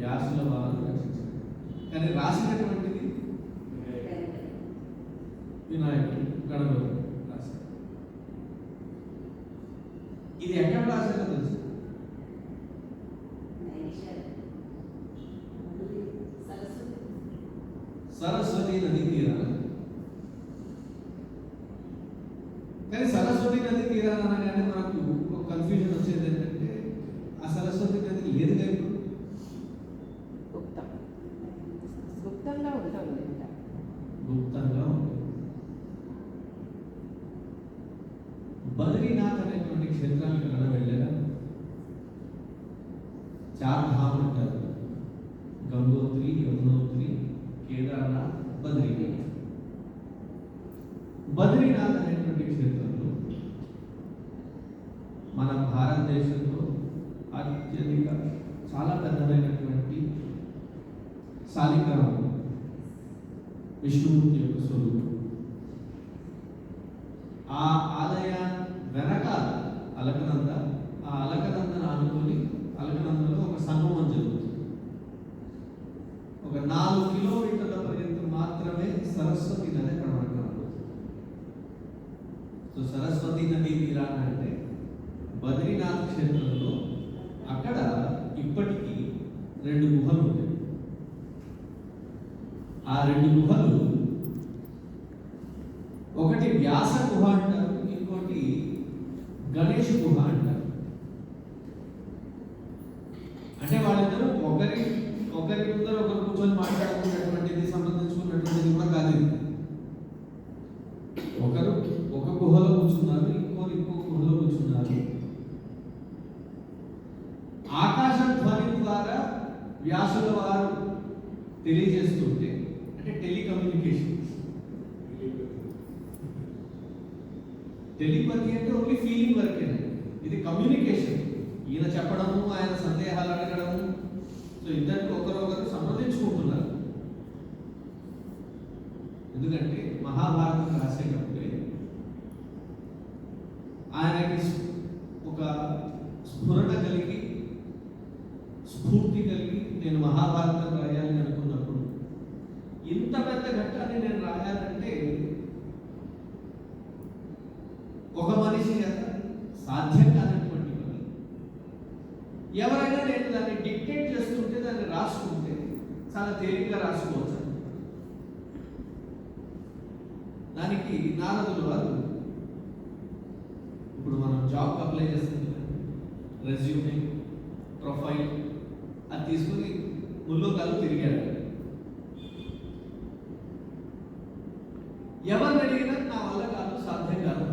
వ్యాసుల వారు రచించారు. కానీ రాసినటువంటిది వినాయకుడు గణపతి రాశారు. ఇది ఎక్కడ రాశారో తెలుసు? సరస్వతి నది తీరాన. కానీ సరస్వతి నది తీరాన అనగానే మనకు ఒక కన్ఫ్యూజన్ వచ్చేది ఏంటంటే ఆ సరస్వతి నది లేదు లేదు గుప్తంగా ఉంటుంది. బద్రీనాథ్ అనేటువంటి క్షేత్రానికి కన్నా వెళ్ళారా? చార్ ధామ్ అంటారు. గంగోత్రి, యమునోత్రి, కేదార్నాథ్, బద్రీనాథ్. బద్రీనాథ్ అనేటువంటి క్షేత్రంలో మన భారతదేశంలో అత్యధిక చాలా పెద్దమైనటువంటి శాలిగ్రామం విష్ణుమూర్తి యొక్క స్వరూపం. ఆ ఆలయ వెనకాల అలకనంద, ఆ అలకనందను ఆనుకొని అలకనందలో ఒక సంగమం జరుగుతుంది. ఒక 4 కిలోమీటర్ల పర్యంతం మాత్రమే సరస్వతి నది అక్కడ మనకు కనబడుతుంది. సో సరస్వతి నది తీరాన అంటే బద్రీనాథ్ క్షేత్రంలో అక్కడ ఇప్పటికీ 2 గుహలు ఉంటాయి. ఆ 2 గుహలు, ఒకటి వ్యాస గుహ అంటారు, ఇంకోటి గణేష్ గుహ అంటారు. అంటే వాళ్ళిద్దరూ ఒకరి ముందర ఒకరు కూర్చొని మాట్లాడుకున్నటువంటిది, సంబంధించుకున్నటువంటిది కూడా కాదు. ఒకరు ఒక గుహలో కూర్చున్నారు, ఇంకో గుహలో కూర్చున్నారు. ఆకాశ ధ్వని ద్వారా వ్యాసుల వారు తెలియజేస్తుంటే, అంటే టెలికమ్యూనికేషన్. టెలిపతి అంటే ఓన్లీ ఫీలింగ్ వరకే, ఇది కమ్యూనికేషన్. ఈయన చెప్పడము, ఆయన సందేహాలు అడగడము. సో ఇద్దరికి ఒకరొకరు సంప్రదించుకుంటున్నారు. ఎందుకంటే మహాభారతం రాసేటప్పుడే ఆయనకి ఒక స్ఫురణ కలిగి, స్ఫూర్తి కలిగి, నేను మహాభారతం రాయాలని అనుకున్నప్పుడు, ఇంత పెద్ద ఘట్టాన్ని నేను రాయాలంటే ఒక మనిషి కదా సాధ్యం కానటువంటి పని. ఎవరైనా నేను దాన్ని డిక్టేట్ చేస్తుంటే, దాన్ని రాసుకుంటే చాలా తేలిగ్గా రాసుకోవచ్చు. దానికి నారదులు వారు, ఇప్పుడు మనం జాబ్ అప్లై చేస్తుంది, రెజ్యూమే, ప్రొఫైల్ అది తీసుకుని ముల్లోకాలు తిరిగారు. ఎవరిని అడిగినా నా వల్ల కాదు, సాధ్యం కాదు.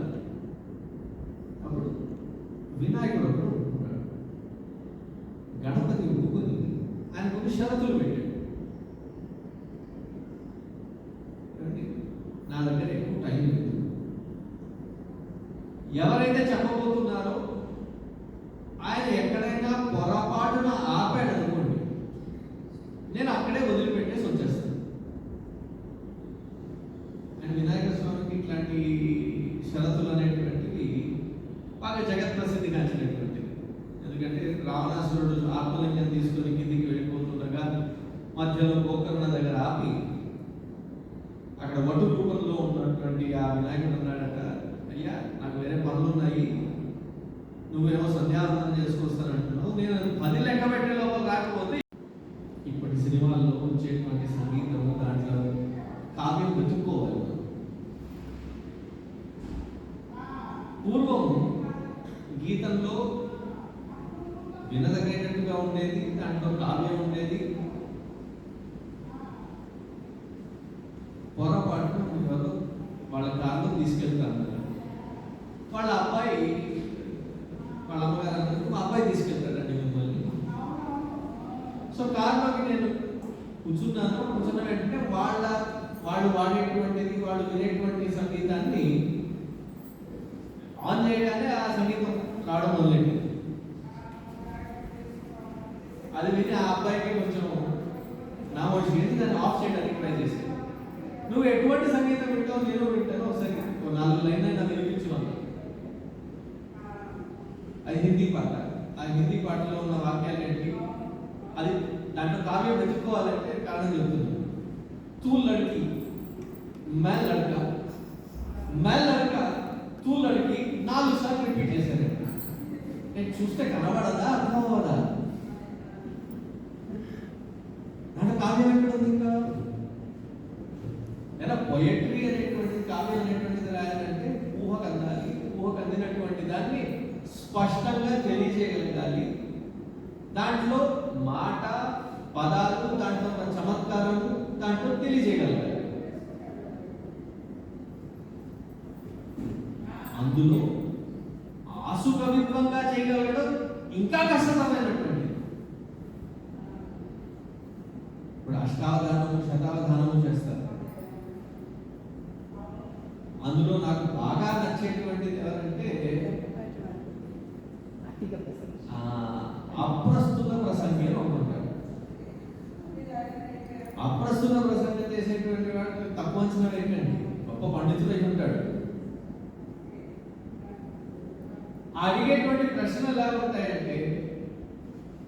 అప్పుడు వినాయకుడు ఒకడు గణపతి ఒప్పుకొని ఆయన కొన్ని షరతులు పెట్టాడు. నా దగ్గర ఎక్కువ టైం లేదు, ఎవరైతే చెప్పబోతున్నారో ఆయన ఎక్కడైనా పొరపాటున ఆపాడు అనుకోండి, నేను అక్కడే వదిలిపెట్టేసి వచ్చేస్తాను. అండ్ వినాయక స్వామికి ఇట్లాంటి షరతులు అనేటువంటివి బాగా జగత్ ప్రసిద్ధిగాంచినటువంటివి. ఎందుకంటే రావణాసురుడు ఆత్మలింగం తీసుకొని కిందికి వెళ్ళిపోతుండగా మధ్యలో గోకర్ణ దగ్గర ఆపి, అక్కడ వటు రూపంలో ఉన్నటువంటి ఆ వినాయకుడు అన్నాడట, అయ్యా నాకు వేరే పనులు ఉన్నాయి, నువ్వేమో సంధ్యావందనం చేసుకొస్తానంటున్నావు, నేను 10 లెక్క పెట్టే లోపల రాకపోతే. ఇప్పటి సినిమాల్లో వచ్చేటువంటి సంగీతము, దాంట్లో కావ్యం వెతుక్కోవాలి. పూర్వం గీతంలో వినదగినట్టుగా ఉండేది, దాంట్లో కావ్యం ఉండేది. పొరపాటున వాళ్ళ కారులో తీసుకెళ్తారు. వాళ్ళ అబ్బాయి, వాళ్ళ అమ్మగారు అందరూ, మా అబ్బాయి తీసుకెళ్తాడండి మిమ్మల్ని. సో కారులోకి నేను కూర్చున్న వెంటనే వాళ్ళు వాడేటువంటిది, వాళ్ళు వినేటువంటి సంగీతాన్ని ఆన్ చేయగానే ఆ సంగీతం రావడం మొదలైంది. అది విని ఆ అబ్బాయికి కొంచెం నా వచ్చి దాన్ని ఆఫ్ చేయడానికి ట్రై చేశాను. నువ్వు ఎటువంటి సంగీతం వింటావు, నేను వింటాను, ఒకసారి 4 లైన్లు అయినా వినిపించమన్నా. అది హిందీ పాట. ఆ హిందీ పాటలో ఉన్న వాక్యాలు ఏంటి, అది దాంట్లో కావ్యం వెతుక్కోవాలంటే కారణం చెప్తున్నాను. తూ లడ్కి మే లడ్కా, మే లడ్కా తూ లడ్కి 4 సార్లు రిపీట్ చేశారు. నేను చూస్తే కనబడదా, అర్థం అవ్వదా? దాంట్లో కావ్యం ఎక్కడ ఉంది? ఇంకా ఏదైనా పొయట్రీ అనేటువంటిది, కావ్యం అనేటువంటిది రాయాలంటే ఊహకు అందాలి. ఊహకు అందినటువంటి దాన్ని స్పష్టంగా తెలియజేయగలగాలి. దాంట్లో మాట, పదాలు, దాంట్లో ఉన్న చమత్కారము, దాంట్లో తెలియజేయగలగాలి. అందులో ఆసు కవిత్వంగా చేయగలగడం ఇంకా కష్టతరమైనటువంటి. ఇప్పుడు అష్టావధానము, శతావధానము చేస్తారు. అందులో నాకు బాగా నచ్చేటువంటిది ఎవరంటే అప్రస్తుత ప్రసంగి అని అనుకుంటాడు. అప్రస్తుత ప్రసంగం చేసేటువంటి వాడు తక్కువ అంచనా ఏంటండి, గొప్ప పండితుడు అయి ఉంటాడు. అడిగేటువంటి ప్రశ్నలు ఎలా ఉంటాయంటే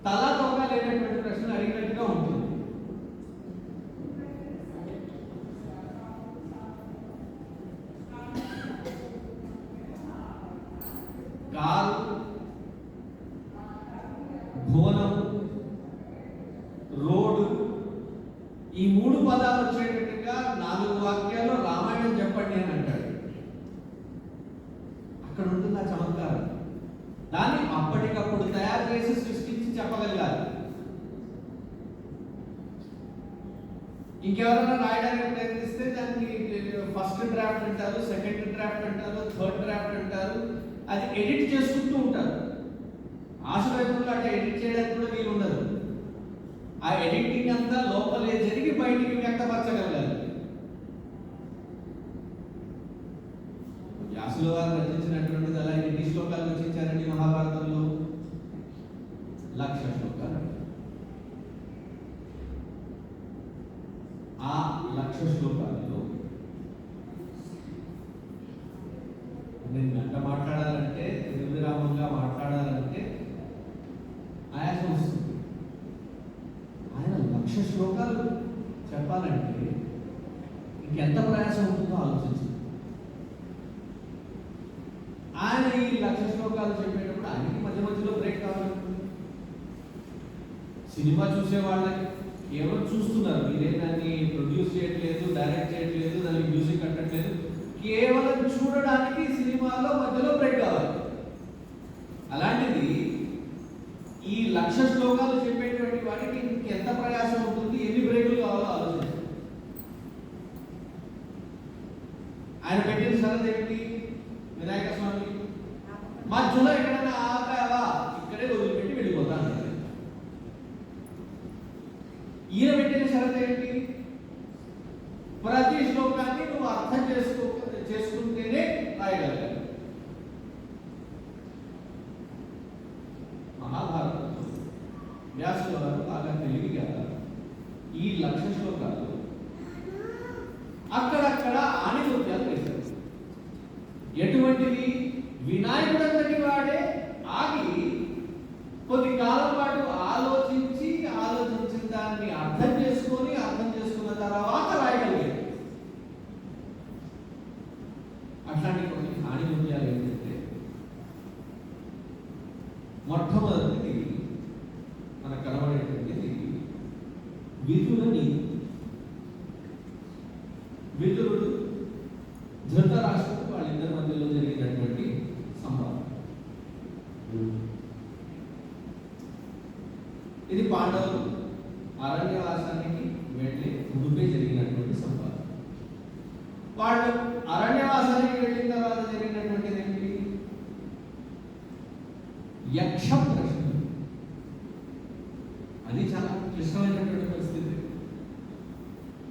తలా తోక లేనటువంటి ప్రశ్నలు అడిగినట్టుగా ఉంటుంది. కాలు, భువనం, రోడ్డు, ఈ 3 పదాలు వచ్చేటట్టుగా 4 వాక్యాల్లో రామాయణం చెప్పండి అని అంటాడు. అక్కడ ఉంటుంది ఆ చమత్కారం. దాన్ని అప్పటికప్పుడు తయారు చేసి సృష్టించి చెప్పగలగాలి. ఇంకెవరైనా రాయడానికి ప్రయత్నిస్తే దాన్ని ఫస్ట్ డ్రాఫ్ట్ అంటారు, సెకండ్ డ్రాఫ్ట్ అంటారు, థర్డ్ డ్రాఫ్ట్ అంటారు. అది ఎడిట్ చేసుకుంటూ ఉంటారు. ఆశువైపుల్లో అట్లా ఎడిట్ చేయడానికి కూడా వీలు ఉండదు. ఆ ఎడిటింగ్ అంతా లోపలే జరిగి బయటికి వ్యక్తపరచగలగాలి. వ్యాసుల వారు రచించినటువంటిది అలా ఎన్ని శ్లోకాలు రచించారండి మహాభారతంలో? 1,00,000 శ్లోకాలు. ఆ 1,00,000 శ్లోకాలలో నేను గంట మాట్లాడాలంటే, నిర్విరామంగా మాట్లాడాలంటే ఆయాసం వస్తుంది. ఆయన 1,00,000 శ్లోకాలు చెప్పాలంటే ఇంకెంత ప్రయాసం ఉంటుందో ఆలోచించండి. ఆయన ఈ 1,00,000 శ్లోకాలు చెప్పేటప్పుడు ఆయనకి మధ్య మధ్యలో బ్రేక్ కావాలి. సినిమా చూసే వాళ్ళకి కేవలం చూస్తున్నారు, మీరే దాన్ని ప్రొడ్యూస్ చేయట్లేదు, డైరెక్ట్ చేయట్లేదు, దానికి మ్యూజిక్ కట్టట్లేదు, కేవలం చూడడానికి సినిమాలో మధ్యలో బ్రేక్ కావాలి. అలాంటిది ఈ 1,00,000 శ్లోకాలు చెప్పేటువంటి వాటికి ఎంత ప్రయాసం ఉంటుంది, ఎన్ని బ్రేకులు కావాలో ఆలోచించండి. ఆయన పెట్టిన షరతు ఏమిటి? వినాయక స్వామి మధ్యలో ఎక్కడైనా ఆపావా, ఇక్కడే వదిలిపెట్టి వెళ్ళిపోతాను. ఈయన పెట్టిన షరతు ఏంటి? ప్రతి శ్లోకాన్ని నువ్వు అర్థం చేసుకుంటేనే రాయగలగాలి. మహాభారతంలో వ్యాసుల వారు బాగా తెలివిగా ఈ 1,00,000 శ్లోకాలు అక్కడక్కడ ఆణిముత్యాలు వేశారు. ఎటువంటివి? వినాయకుడంతటి వాడే ఆగి కొద్ది కాలం పాటు ఆలోచించిన దాన్ని అర్థం చేసుకున్న తర్వాత రాయగలిగాడు. అట్లాంటి కొన్ని ఆణిముత్యాలు ఏంటంటే, మొట్టమొదటిది మనకు కనబడేటువంటిది విదుర నీతి. విదురుడు ధృతరాష్ట్రుడు వాళ్ళిద్దరి మధ్యలో జరిగినటువంటి సంభాషణ. ఇది పాండవులు అరణ్యవాసానికి వెళ్ళి ముందుపై జరిగినటువంటి సంభాషణ. వాళ్ళు అరణ్యవాసానికి వెళ్ళిన తర్వాత జరిగినటువంటిది ఏంటి? యక్ష ప్రశ్న. అది చాలా క్లిష్టమైనటువంటి పరిస్థితి.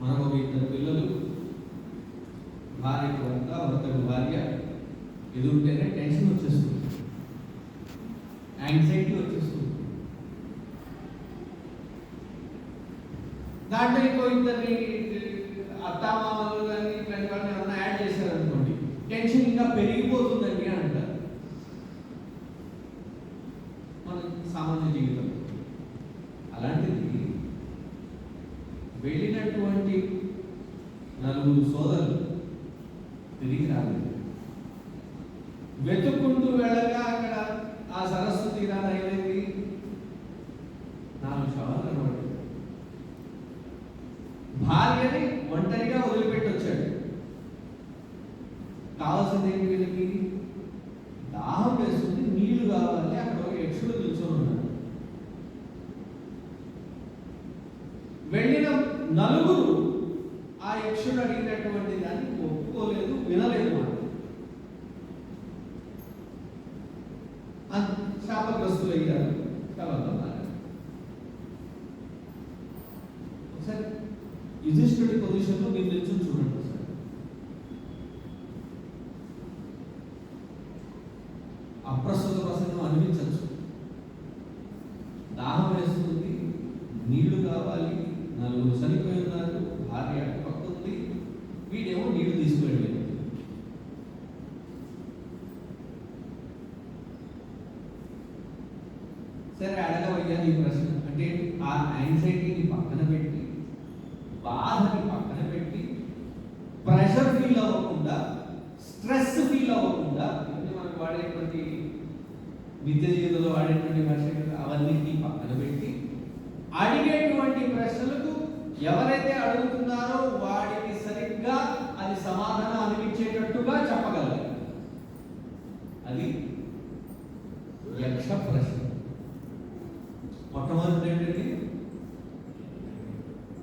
మనకు 2 పిల్లలు, భార్యకు భర్త, భర్తకు భార్య, ఎదురుంటేనే టెన్షన్ వచ్చేస్తుంది, యాంగ్జైటీ వచ్చేస్తుంది. దాంట్లో ఇంకో 2 అత్తామామలు కానీ ఇట్లాంటి వాళ్ళని ఏమన్నా యాడ్ చేశారనుకోండి, టెన్షన్ ఇంకా పెరిగిపోతుందండి అంటారు. మన సామాన్య జీవితం అలాంటిది వెళ్ళినటువంటి 4 సోదరులు తిరిగి రాలేదు. వెతుక్కుంటూ వెళ్ళగా అక్కడ ఆ సరస్సు తీరాన ఏమైంది, 4 శవాలు కనబడ్డాయి. భార్యని ఒంటరిగా వదిలిపెట్టి వచ్చాడు. కావాల్సింది ఏంటి వీళ్ళకి? దాహం వేస్తుంది, నీళ్లు కావాలి. అక్కడ ఒక యక్షుడు నిల్చొని ఉన్నాడు. వెళ్ళిన 4 ఆ యక్షుడు అడిగినటువంటి దాన్ని ఒప్పుకోలేదు, వినలేదు. శాపగ్రస్తులు అయ్యారు. ఒకసారి యుధిష్ఠుడి పొజిషన్లో మీరు నిల్చొని చూడండి. ఒకసారి అప్రస్తుత ప్రసంగం అనిపించచ్చు. దాహం వేస్తుంది, నీళ్లు కావాలి, 4 చనిపోయి ఉన్నారు, భార్య పక్క ఉంది, వీడేమో నీళ్లు తీసుకువెళ్ళలేదు. సరే అడగవయ్యా ఈ ప్రశ్న అంటే ఆ యాంగ్జైటీని పక్కన పెట్టి, బాధని పక్కన పెట్టి, ప్రెషర్ ఫీల్ అవ్వకుండా, స్ట్రెస్ ఫీల్ అవ్వకుండా, మనకు వాడేటువంటి నిత్య జీవితంలో వాడేటువంటి భాష అవన్నీ పక్కన పెట్టి, అడిగేటువంటి ప్రశ్నలకు ఎవరైతే అడుగుతున్నారో వాడికి సరిగ్గా అది సమాధానం అనిపించేటట్టుగా చెప్పగలరు. అది యక్ష ప్రశ్న. మొట్టమొదటి ఏంటంటే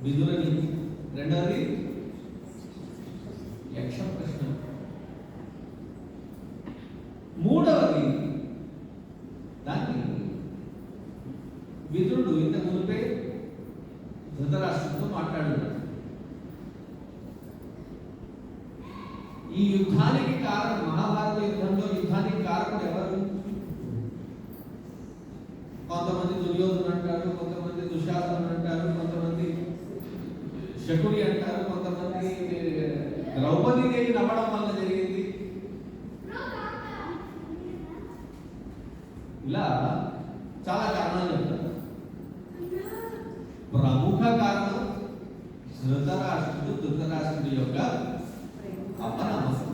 విదుర నీతి, రెండవది యక్ష ప్రశ్న, మూడవది దాన్ని విదురుడు ఇంతకు మునిపే ధృతరాష్ట్రంతో మాట్లాడున్నాడు. ఈ యుద్ధానికి కారణం, మహాభారత యుద్ధంలో యుద్ధానికి కారణం ఎవరు? కొంతమంది దుర్యోధను అంటారు, కొంతమంది దుశ్శాసనుడు అంటారు, కొంతమంది శకుని అంటారు, కొంతమంది ద్రౌపదీదేవి నవ్వడం వల్ల జరిగింది. ఇలా చాలా కారణాలు చెప్తారు. ప్రముఖ కారణం ధృతరాష్ట్రుడి యొక్క అపనమ్మకం.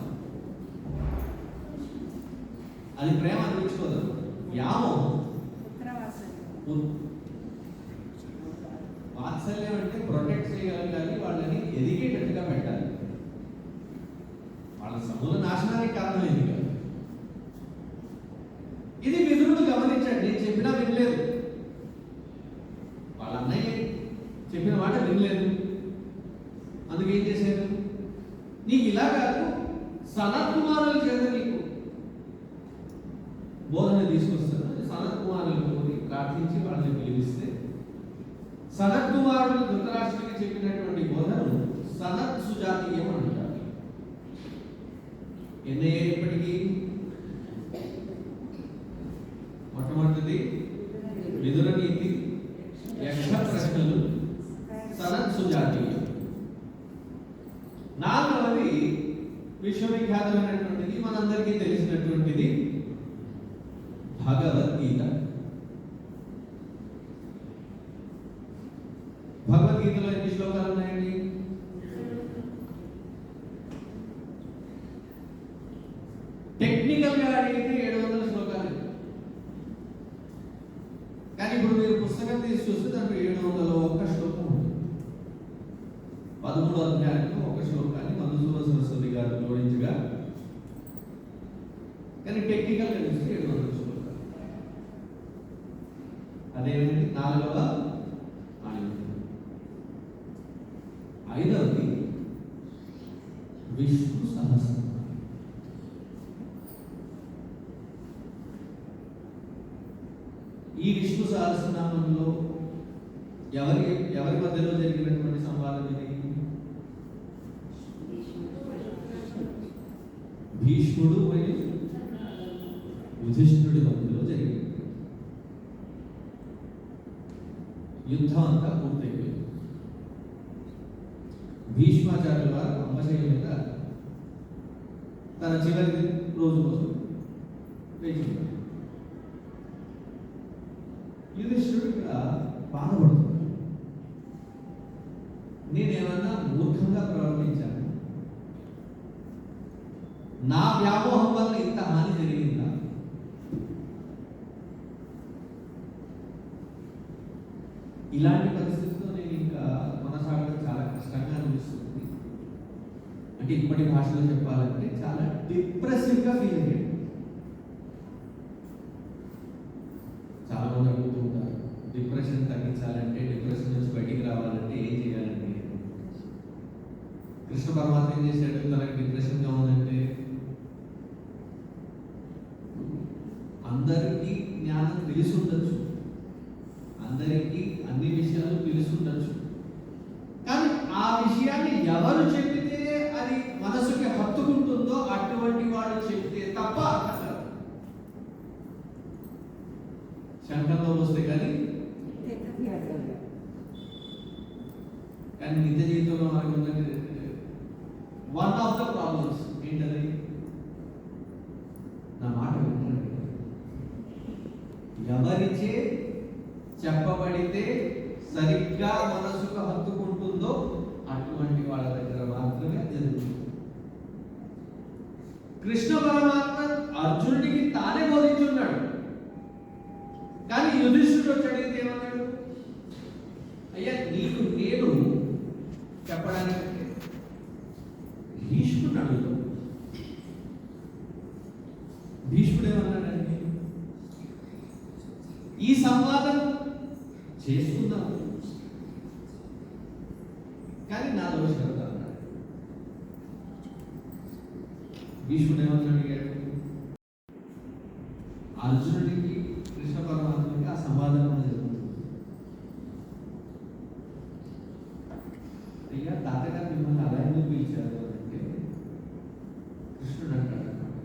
అది ప్రేమ అనిపించుకోదు, వ్యామోహం. వాత్సల్యం అంటే ప్రొటెక్ట్ చేయగలగాలి, వాళ్ళని ఎదిగేటట్టుగా పెట్టాలి. వాళ్ళ సమూల నాశనానికి కారణమైంది కాదు. ఇది విదురుడు గమనించండి. నేను చెప్పినా వినలేదు, వాళ్ళ అన్నయ్య చెప్పిన మాట వినలేదు. అందుకేం చేశారు? నీకు ఇలా కాదు, సనత్ కుమారుల చేత నీకు బోధన తీసుకొస్తారు. సనత్ కుమారులకు ప్రార్థించి వాళ్ళని పిలిపిస్తే సనత్ కుమారులు ధృతరాష్ట్రుడికి చెప్పినటువంటి బోధనలు సనత్ సుజాతీయం అంటారు. ఎన్నయ్యేపటికి మొట్టమొదటిది విదుర నీతి, యక్ష ప్రశ్నలు, సనత్ సుజాతీయం. నాలుగవది విశ్వవిఖ్యాతమైనటువంటిది, మనందరికీ తెలిసినటువంటిది భగవద్గీత. భగవద్గీతలో ఎన్ని శ్లోకాలు ఉన్నాయండి? టెక్నికల్ గా అడిగితే 700 శ్లోకాలు. కానీ ఇప్పుడు మీరు పుస్తకం తీసి చూస్తే దాంట్లో 701 శ్లోకం ఉంటుంది. 13 అధ్యాయంలో 1 శ్లోకాన్ని మధుసూదన సరస్వతి గారు జోడించగా, కానీ టెక్నికల్ గా చూస్తే 700 శ్లోకాలు. అదేమిటి? 4వ ఆయుధం. ఐదవది విష్ణు సహస్రనామం. ఈ విష్ణు సహస్రనామంలో ఎవరి మధ్యలో జరిగినటువంటి సంవాదం ఇది? భీష్ముడు మరియు యుధిష్ఠుడి మధ్యలో జరిగింది. యుద్ధం అంతా పూర్తయిపోయింది. భీష్మాచార్యుల వారు అంబశయ్య మీద తన చివరి రోజు కోసం వేచి యుధిష్ఠుడు ఇక్కడ బాధపడుతున్నాడు. నేనేమన్నా మూర్ఖంగా ప్రవర్తించాను? నా వ్యామోహం వల్ల ఇంత హాని జరిగిందా? ఇలాంటి పరిస్థితుల్లో నేను ఇంకా కొనసాగడం చాలా కష్టంగా అనిపిస్తుంది. అంటే ఇప్పటి భాషలో చెప్పాలంటే చాలా డిప్రెసివ్గా ఫీల్ అయ్యాడు. చాలా మంది అడుగుతూ ఉంటారు, డిప్రెషన్ తగ్గించాలంటే, డిప్రెషన్ నుంచి బయటికి రావాలంటే ఏం చేయాలండి? కృష్ణ పరమాత్మ ఏం చేశాడు? తనకు డిప్రెషన్గా ఉందంటే అందరికీ జ్ఞానం తెలిసి ఉండొచ్చు, అందరికీ అన్ని విషయాలు తెలిసి ఉండొచ్చు, కానీ ఆ విషయాన్ని ఎవరు చెప్తే అది మనసుకి హత్తుకుంటుందో అటువంటి వాడు చెప్తే తప్ప అర్థం కాదు. శంఖంలో వస్తే కానీ నిత్య జీవితంలో మనకు ఉన్నది వన్ ఆఫ్ ద ప్రాబ్లమ్స్ ఏంటది? నా మాట వింటారు, ఎవరిచే చెప్పబడితే సరిగ్గా మనసుకు హత్తుకుంటుందో అటువంటి వాళ్ళ దగ్గర మాత్రమే జరుగుతుంది. కృష్ణ పరమాత్మ అర్జునుడికి తానే బోధించున్నాడు, కానీ యుధిష్ఠుడు వచ్చి అడిగితే ఏమన్నాడు? అయ్యా నీకు నేను చెప్పడానికి భీష్ముడు అడుగుతాడు. భీష్ముడు ఏమన్నాడండి? ఈ సంవాదం చేస్తున్నాము కానీ నా దోషం అన్నాడు. భీష్ముడు ఏమన్నా అడిగాడు? అర్జునుడికి కృష్ణ పరమాత్మకి ఆ సంవాదం జరుగుతుంది. అయ్యా తాతగారు మిమ్మల్ని అలా ఎందుకు పిలిచారు అంటే కృష్ణుడు అంటాడు అన్నమాట,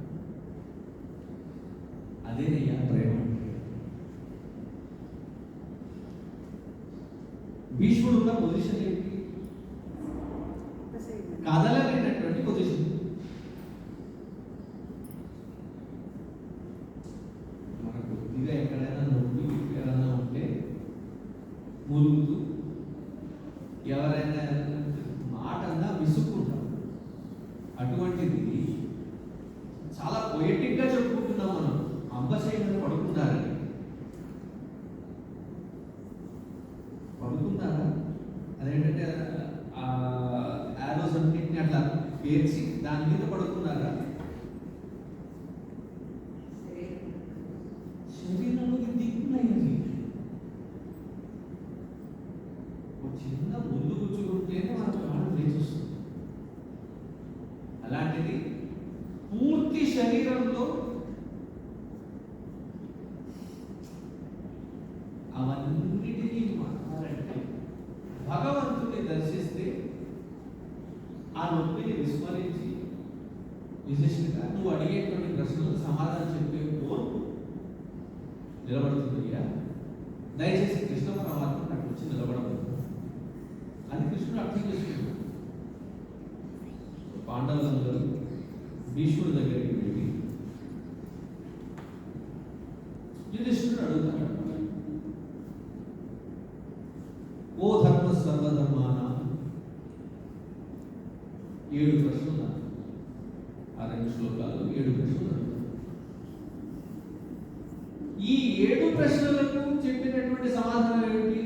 అదేనయ్యా ప్రేమ. భీష్ముడు ఉన్న పొజిషన్ ఏంటి? కదలలేనటువంటి పొజిషన్. మనకు కొద్దిగా ఎక్కడైనా నొప్పి ఏదైనా ఉంటే మురుగుతూ ఎవరైనా మాట అన్నా విసుక్కుంటాం. అటువంటిది చాలా పొయటిక్గా చెప్పుకుంటున్నాం మనం. అంబశైన పడుకుంటారని పడుకుంటారా? అదేంటంటే ఆరోస్ అన్నింటిని అట్లా పేర్చి దాని మీద పడుకున్నారా? శరీరంలోకి దిక్కున్నాయండి. ఒక చిన్న ముందు కూర్చుకుంటేనే మన ప్రాణం లేచొస్తుంది. అలాంటిది పూర్తి శరీరంలో అవన్నిటినీ మాట్లాడంటే భగవంతుని దర్శిస్తే ఆ నొప్పిని విస్మరించి విశేషంగా నువ్వు అడిగేటువంటి ప్రశ్నలకు సమాధానం చెప్పే కోర్పు నిలబడుతుందయ్యా. దయచేసి కృష్ణ పరమాత్మ నాకు వచ్చి నిలబడదు అని కృష్ణుడు అర్థం చేసుకున్నాడు. పాండవులందరూ భీష్ముడి దగ్గరికి వెళ్ళి యుధిష్ఠుడు అడుగుతాడు, ఓ ధర్మ సర్వధర్మాన, 7 ప్రశ్నలు, ఆ 2 శ్లోకాలు 7 ప్రశ్నలు. ఈ 7 ప్రశ్నలకు చెప్పినటువంటి సమాధానం ఏమిటి?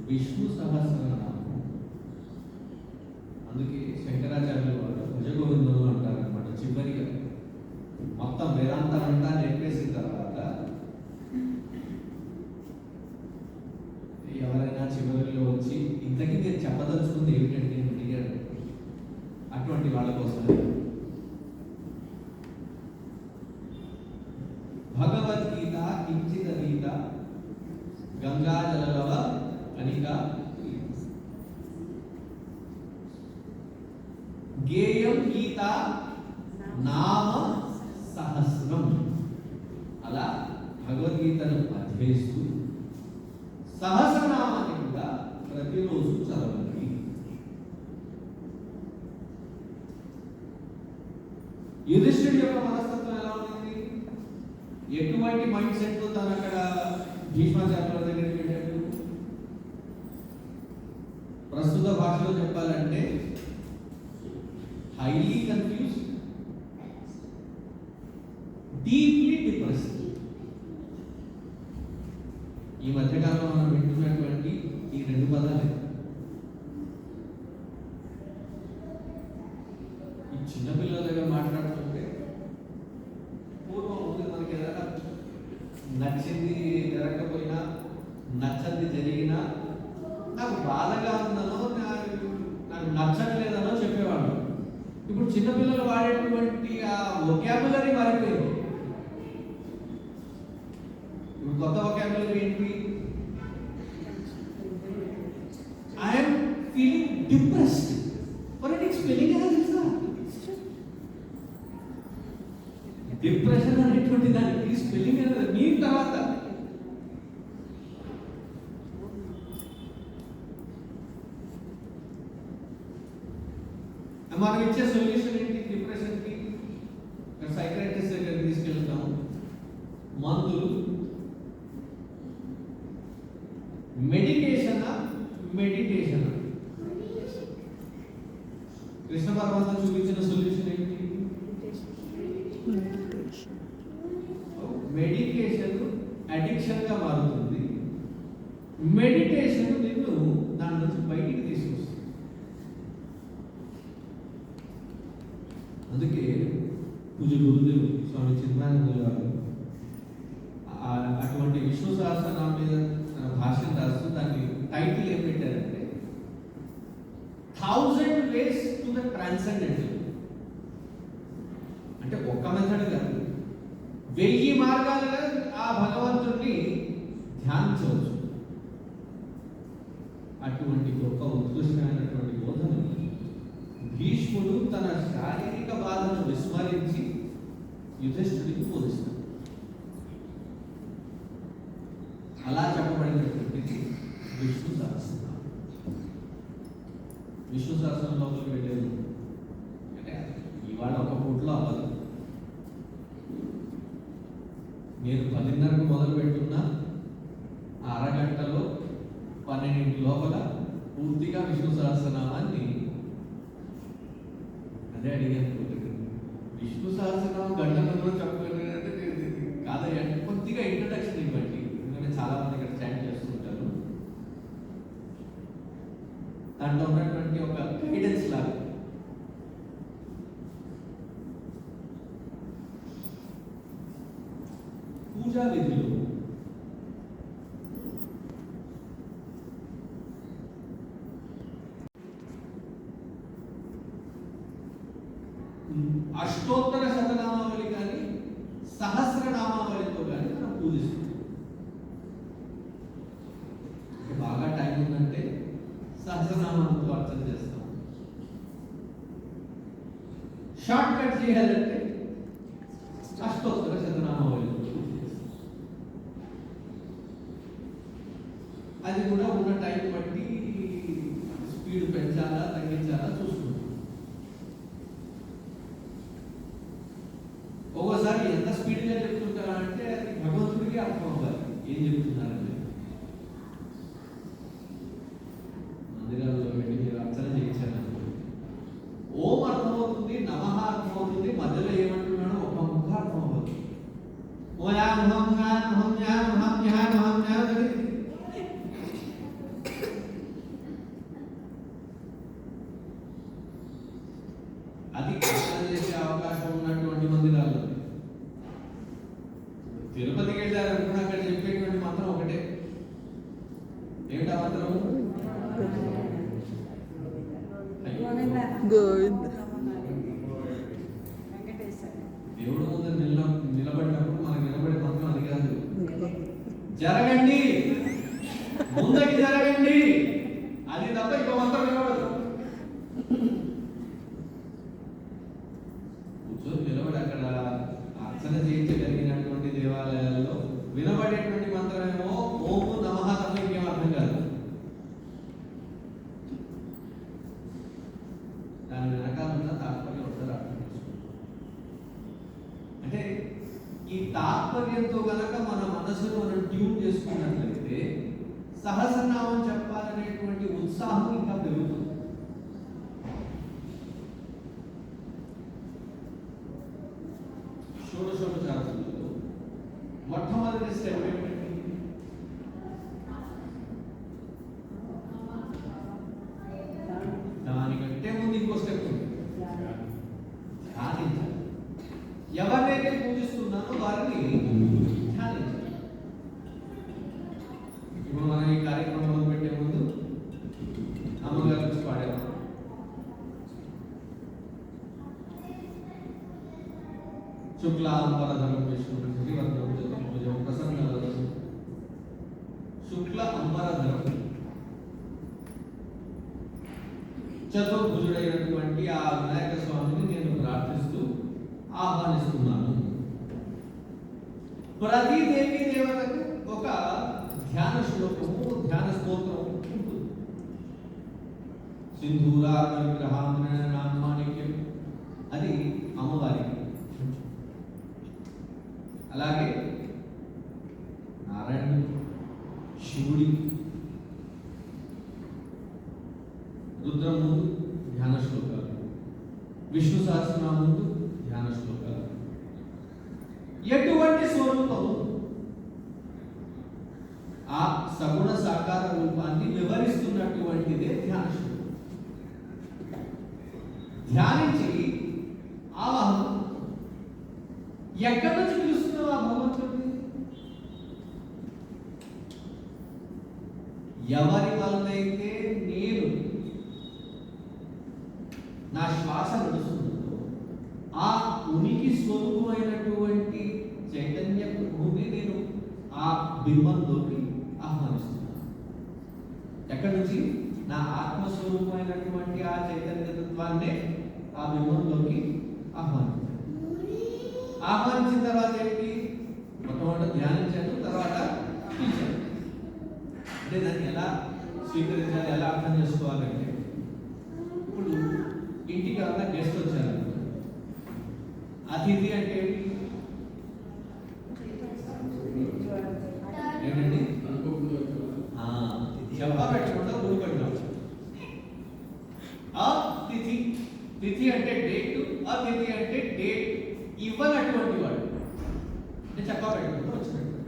విష్ణు సహస్రనామం. అందుకే శంకరాచార్యులు వారు భజగోవిందంలో అంటారనమాట. చివరిగా మొత్తం వేదాంతం అంతా నేర్పేసిన తర్వాత ఎవరైనా చివరిలో వచ్చి ఇంతకీ నేను చెప్పదలుచుకుంది ఏమిటంటే అడిగారు. అటువంటి వాళ్ళ కోసం భగవద్గీత కించిత గీత గంగాజలవ కనిక గేయం గీత నామ సహస్రం. అలా భగవద్గీతను అధ్యయిస్తూ సహస్రనామాన్ని కూడా ప్రతిరోజు చదవండి. యుధిష్ఠుడి యొక్క మనస్తత్వం ఎలా ఉంది? ఎటువంటి మైండ్ సెట్ తో తను అక్కడ భీష్మాచార్యుల దగ్గరికి వెళ్ళాడు? భాషలో చెప్పాలంటే హైలీ కన్ఫ్యూజ్, డీప్లీ డిప్రెస్డ్. ఈ మధ్యకాలంలో మనం వింటున్నటువంటి ఈ రెండు పదాలే. ఈ చిన్నపిల్లల దగ్గర మాట్లాడుతుంటే పూర్వం ఉంది మనకి ఏదైనా నచ్చింది జరగకపోయినా, నచ్చంది జరిగినా, నాకు బాధగా ఉందనో నాకు నచ్చట్లేదనో చెప్పేవాడు. ఇప్పుడు చిన్నపిల్లలు వాడేటువంటి ఆ వొకాబులరీ మారిపోయింది. ఇప్పుడు కొత్త వొకాబులరీ ఏంటి? I'm feeling depressed. మరి స్పెల్లింగ్ ఎలా తెలుసా? డిప్రెషన్ అనేటువంటి దానికి స్పెల్లింగ్ అనేది మీ తర్వాత మనం ఇచ్చే సొల్యూషన్ ఏంటి? డిప్రెషన్కి సైకాట్రిస్ట్ దగ్గరికి తీసుకెళ్తాము, మందులు. మెడిటేషనా మెడిటేషనా? కృష్ణ పరమాత్మ చూపించిన సొల్యూషన్ ఏంటి? మెడిటేషన్ అడిక్షన్ గా మారుతుంది, మెడిటేషన్ నిన్ను దాని నుంచి బయటికి తీసుకొస్తుంది. అందుకే పూజ గురుదేవులు స్వామి చిన్మయానంద గారు అటువంటి విష్ణు సహస్రనామం మీద భాష్యం రాస్తూ దాన్ని టైటిల్ ఏం పెట్టారంటే 1000 ways to the transcendental. అంటే ఒక్క మెథడ్ కాదు, 1000 మార్గాలుగా ఆ భగవంతుడిని ధ్యానించవచ్చు. అటువంటి గొప్ప ఉత్కృష్టమైనటువంటి బోధన భీష్ముడు తన శారీరక బాధను విస్మరించి యుధిష్ఠుడికి బోధిస్తాడు. అలా చెప్పబడినటువంటిది విష్ణు సహస్రనామం. విష్ణు సహస్రం లోపలికి వెళ్ళేది అంటే ఇవాళ ఒక పూటలో అవ్వదు. నేను 10:30కు మొదలు పెట్టుకున్న అరగంటలో 12 లోపల పూర్తిగా విష్ణు సహస్రనామాన్ని అదే అడిగాను. విష్ణు సహస్రనామం గంటలలో చెప్పగలిగినట్టు కాదయ్యా, కొద్దిగా ఇంట్రడక్షన్ ఇవ్వండి. ఎందుకంటే చాలా మంది ఇక్కడ చాట్ చేస్తుంటారు. దాంట్లో ఉన్నటువంటి ఒక గైడెన్స్ లాగా పూజా విధులు అష్టోత్తర శతనామావళి కానీ సహస్రనామావళితో కానీ మనం పూజిస్తాం. బాగా టైం ఉందంటే సహస్రనామాలతో అర్చన చేస్తాం. షార్ట్ కట్ చేయాలంటే అష్టోత్తర శతనామావళితో పూజిస్తాం. అది కూడా ఉన్న టైం బట్టి స్పీడ్ పెంచాలా తగ్గించాలా చూసుకుంటాం. ఒక్కోసారి ఎంత స్పీడ్గా చెప్తుంటారా అంటే అది భగవంతుడికి అర్థం అవ్వాలి ఏం చెప్తున్నారని. మందిరాల్లో వెళ్ళి మీరు అర్చన చేయించారు, ఓం అర్థమవుతుంది, నమః అర్థమవుతుంది, మధ్యలో ఏమంటున్నాడో ఒక ముఖ అర్థం అవ్వదు. అది అర్చన చేసే అవకాశం ఉన్నటువంటి మందిరాలు. తిరుపతికి వెళ్ళారనుకున్న అక్కడ చెప్పేటువంటి మంత్రం ఒకటే. ఏమిటా మంత్రం? గోవింద. దేవుడు ముందు నిలబడినప్పుడు మనకు నిలబడే మంత్రం అది కాదు. జరగండి, ముందుకి జరగండి, అది తప్ప ఇంకో మంత్రం నిలబడదు. కూర్చొని నిలబడి అక్కడ అర్చన చేయించగలిగినటువంటి దేవాలయాల్లో వినబడేటువంటి మంత్రమేమో ఓము నమః తప్ప ఇంకేం అర్థం కాదు. దాని వెనకాల ఉన్న తాత్పర్యం ఒకసారి అర్థం చేసుకోండి. అంటే ఈ తాత్పర్యంతో కనుక మన మనసును మనం ట్యూన్ చేసుకున్నట్లయితే సహస్రనామం చెప్పాలనేటువంటి ఉత్సాహం ఇంకా పెరుగుతుంది. షోడశోపచారాలలో మొట్టమొదటి స్టెప్ ఏమిటండి? దానికంటే ముందు ఇంకో స్టెప్ ఉంది, ధ్యానించాలి. ఎవరినైతే పూజిస్తున్నానో వారిని ధ్యానించాలి. ఇప్పుడు మనం ఈ కార్యక్రమం మొదలుపెట్టే ముందు అమ్మగారి గురించి పాడారు. శుక్లాంబరధరం విష్ణు శ్రీవర్ధం చతుర్భుజం ప్రసన్నవదనం శుక్ల అంబరధరం, చతుర్భుజుడైనటువంటి ఆ వినాయక స్వామిని నేను ప్రార్థిస్తూ ఆహ్వానిస్తున్నాను. ప్రతి దేవీ దేవతకు ఒక ధ్యాన శ్లోకము, ధ్యాన స్తోత్రం ఉంటుంది. సింధూరార్ణ విగ్రహాంధ్ర నామానిక్యం, అది అమ్మవారికి. అలాగే నారాయణుడు, శివుడి, రుద్రముందు ధ్యాన శ్లోకాలు, విష్ణు సహస్రనామందు ధ్యాన శ్లోకాలు. ఎటువంటి స్వరూపము ఆ సగుణ సాకార రూపాన్ని వివరిస్తున్నటువంటిదే ధ్యాన శ్లోకం. ధ్యానించి ఆవాహన ఎక్కడి నుంచి పిలుస్తున్నావు ఆ భగవంతుడిని? ఎవరి వలనైతే నేను నా శ్వాస నడుస్తుందో ఆ ఉనికి స్వరూపమైనటువంటి చైతన్య ప్రభుని నేను ఆ బింబంలోకి ఆహ్వానిస్తున్నాను. ఎక్కడి నుంచి? నా ఆత్మస్వరూపమైనటువంటి ఆ చైతన్యతత్వాన్నే ఆ బింబంలోకి ఆహ్వానిస్తాను. ఆహ్వానించిన తర్వాత ఏంటి? మొట్టమొదటి ధ్యానించాను, తర్వాత పిలిచాను. అంటే దాన్ని ఎలా స్వీకరించాలి, ఎలా అర్థం చేసుకోవాలంటే, ఇప్పుడు ఇంటికి అంతా గెస్ట్ వచ్చారు. అతిథి అంటే ఏంటండి? చెప్పా పెట్టకుండా ఊరుకుంటాం. అతిథి, తిథి అంటే డేట్, అతిథి అంటే డేట్ ఇవ్వనటువంటి వాడు. అంటే చెప్పా పెట్టకుండా వచ్చినట్టు,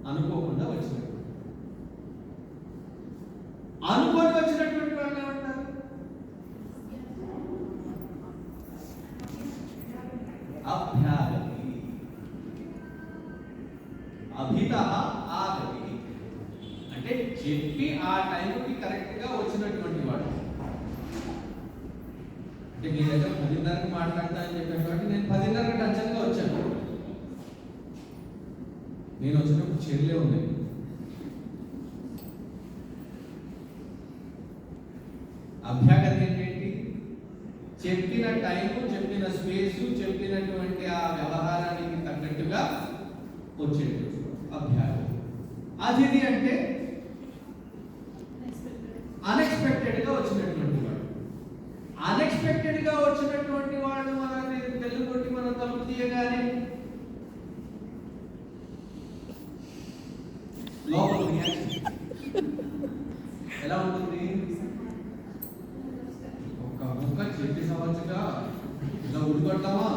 అనుకోకుండా వచ్చినట్టు. అనుకోని వచ్చినటువంటి వాళ్ళు ఏమంటారు? అభ్యాగతి, అభిత ఆగతి. అంటే చెప్పి ఆ టైంకి కరెక్ట్ గా వచ్చినటువంటి వాడు. అంటే మీ దగ్గర 10:30కి మాట్లాడతా అని చెప్పాను కాబట్టి నేను 10:30కి టచ్గా వచ్చాను. నేను వచ్చినప్పుడు చెల్లె ఉంది. అభ్యాగతి ఏంటి? చెప్పిన టైము, చెప్పిన స్పేసు, చెప్పినటువంటి ఆ వ్యవహారానికి తగ్గట్టుగా వచ్చేది అభ్యాగతి. అతిథి అంటే అన్ఎక్స్పెక్టెడ్ గా వచ్చినటువంటి వాడు. అన్ఎక్స్పెక్టెడ్ గా వచ్చినటువంటి వాడు మనల్ని తెలుగు కొట్టి మనం తలుపు తీయగానే లోపల రియాక్షన్ ఎలా ఉంటుంది? ఒక్క ముక్క చెప్పి సంవత్సరంగా ఇలా ఉడికొట్టామా,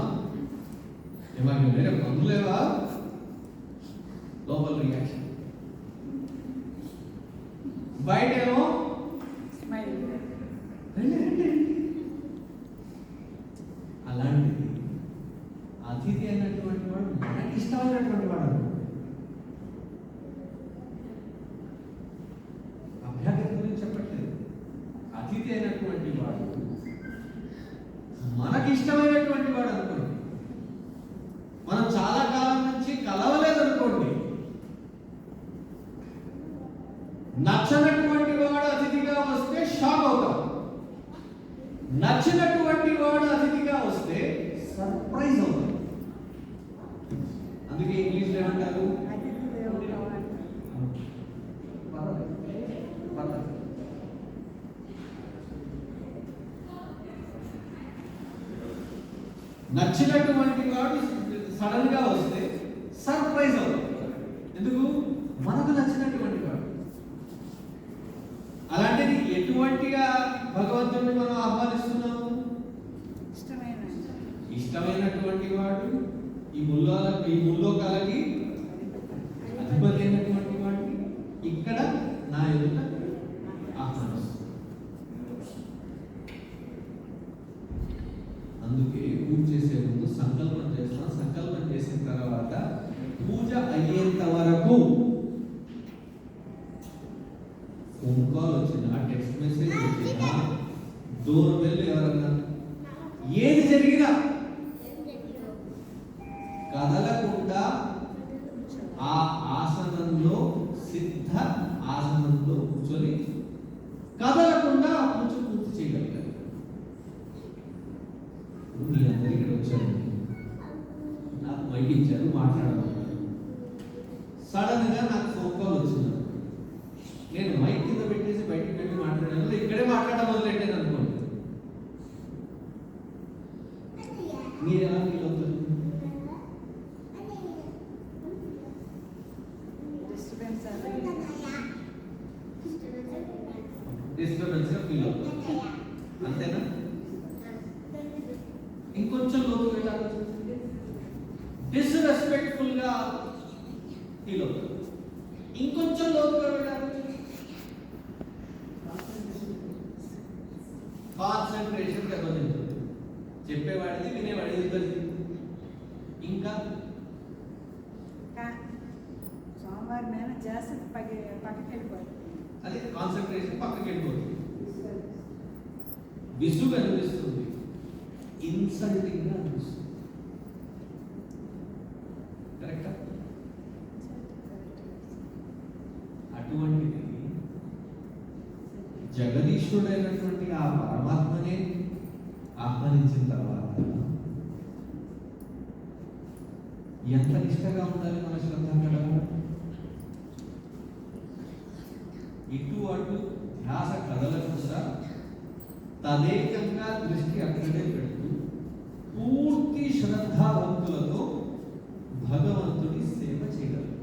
ఏమైనా వేరే పనులేవా? లోపల రియాక్షన్. బయటేమో అలాంటిది అతిథి అయినటువంటి వాడు మనకి ఇష్టమైనటువంటి వాడు. అభ్యాగతి గురించి చెప్పట్లేదు. అతిథి అయినటువంటి వాడు మనకి ఇష్టమైనటువంటి వాడు అనుకోండి. మనం చాలా కాలం నుంచి కలవలేదు అనుకోండి. నచ్చనటువంటి వాడు అతిథిగా వస్తే షాక్ అవుతాం. నచ్చినటువంటి వాడు అతిథిగా వస్తే సర్ప్రైజ్ అవుతాం. అందుకే ఇంగ్లీష్లో ఏమంటారు? నచ్చినటువంటి వాడు సడన్ గా వస్తే సర్ప్రైజ్ అవుతాం. ఎందుకు? మనకు నచ్చినటువంటి వాడు. ఎటువంటిగా భగవంతుడిని మనం ఆహ్వానిస్తున్నాము? ఇష్టమైనటువంటి వాడు, ఈ ముల్లోకాలకి అధిపతి అయినటువంటి వాడిని ఇక్కడ నా ఎదుట ఆహ్వానిస్తున్నాను. అందుకే పూజ చేసే ముందు సంకల్పం చేస్తాం. సంకల్పం చేసిన తర్వాత పూజ అయ్యేంత వరకు ఫోన్ కాల్ వచ్చినా, టెక్స్ట్ మెసేజ్ వచ్చినా, డోర్ బెల్ ఎవరన్నా, ఏది జరిగినా కదలకుండా ఆ ఆసనంలో, సిద్ధ ఆసనంలో కూర్చొని కదలకుండా ఆ పూజ పూర్తి చేయగలిగారు. మీ అందరూ ఇక్కడ వచ్చారు, నాకు మైక్ ఇచ్చారు, మాట్లాడమన్నారు. సడన్ గా నాకు ఫోన్ కాల్ వచ్చింది. నేను మైక్ కింద పెట్టేసి బయటికి వెళ్ళి మాట్లాడాను, ఇక్కడే మాట్లాడడం మొదలెట్టాను అనుకోండి. మీరు ఎలా ఫీల్ అవుతారు? డిస్టర్బెన్స్ గా ఫీల్ అవుతారు, అంతేనా? ఇంకొంచెం లోతుగా వెళ్ళాలి, డిస్రెస్పెక్ట్ఫుల్ గా ఫీల్ అవుతారు. ఇంకొంచెం లోతుగా వెళ్ళాలి, కాన్సన్ట్రేషన్ దెబ్బతింటుంది. చెప్పేవాడిది వినేవాడిది ఇద్దరిది. ఇంకా సోమవారం నేను చేస్తే పక్కకి వెళ్ళిపోతుంది, అదే కాన్సన్ట్రేషన్ పక్కకి వెళ్ళిపోతుంది, విసుగు అనిపిస్తుంది, ఇన్సల్టింగ్ గా అనిపిస్తుంది. కరెక్టా? అటువంటిది జగదీశ్వరుడైనటువంటి ఆ పరమాత్మనే ఆహ్వానించిన తర్వాత ఎంత నిష్టగా ఉండాలి మన శ్రద్ధ కదా. ఇటు అటు ధ్యాస కదలకుండా తదేకంగా దృష్టి అక్కడే పెడుతూ పూర్తి శ్రద్ధాభక్తులతో భగవంతుడి సేవ చేయగలరు.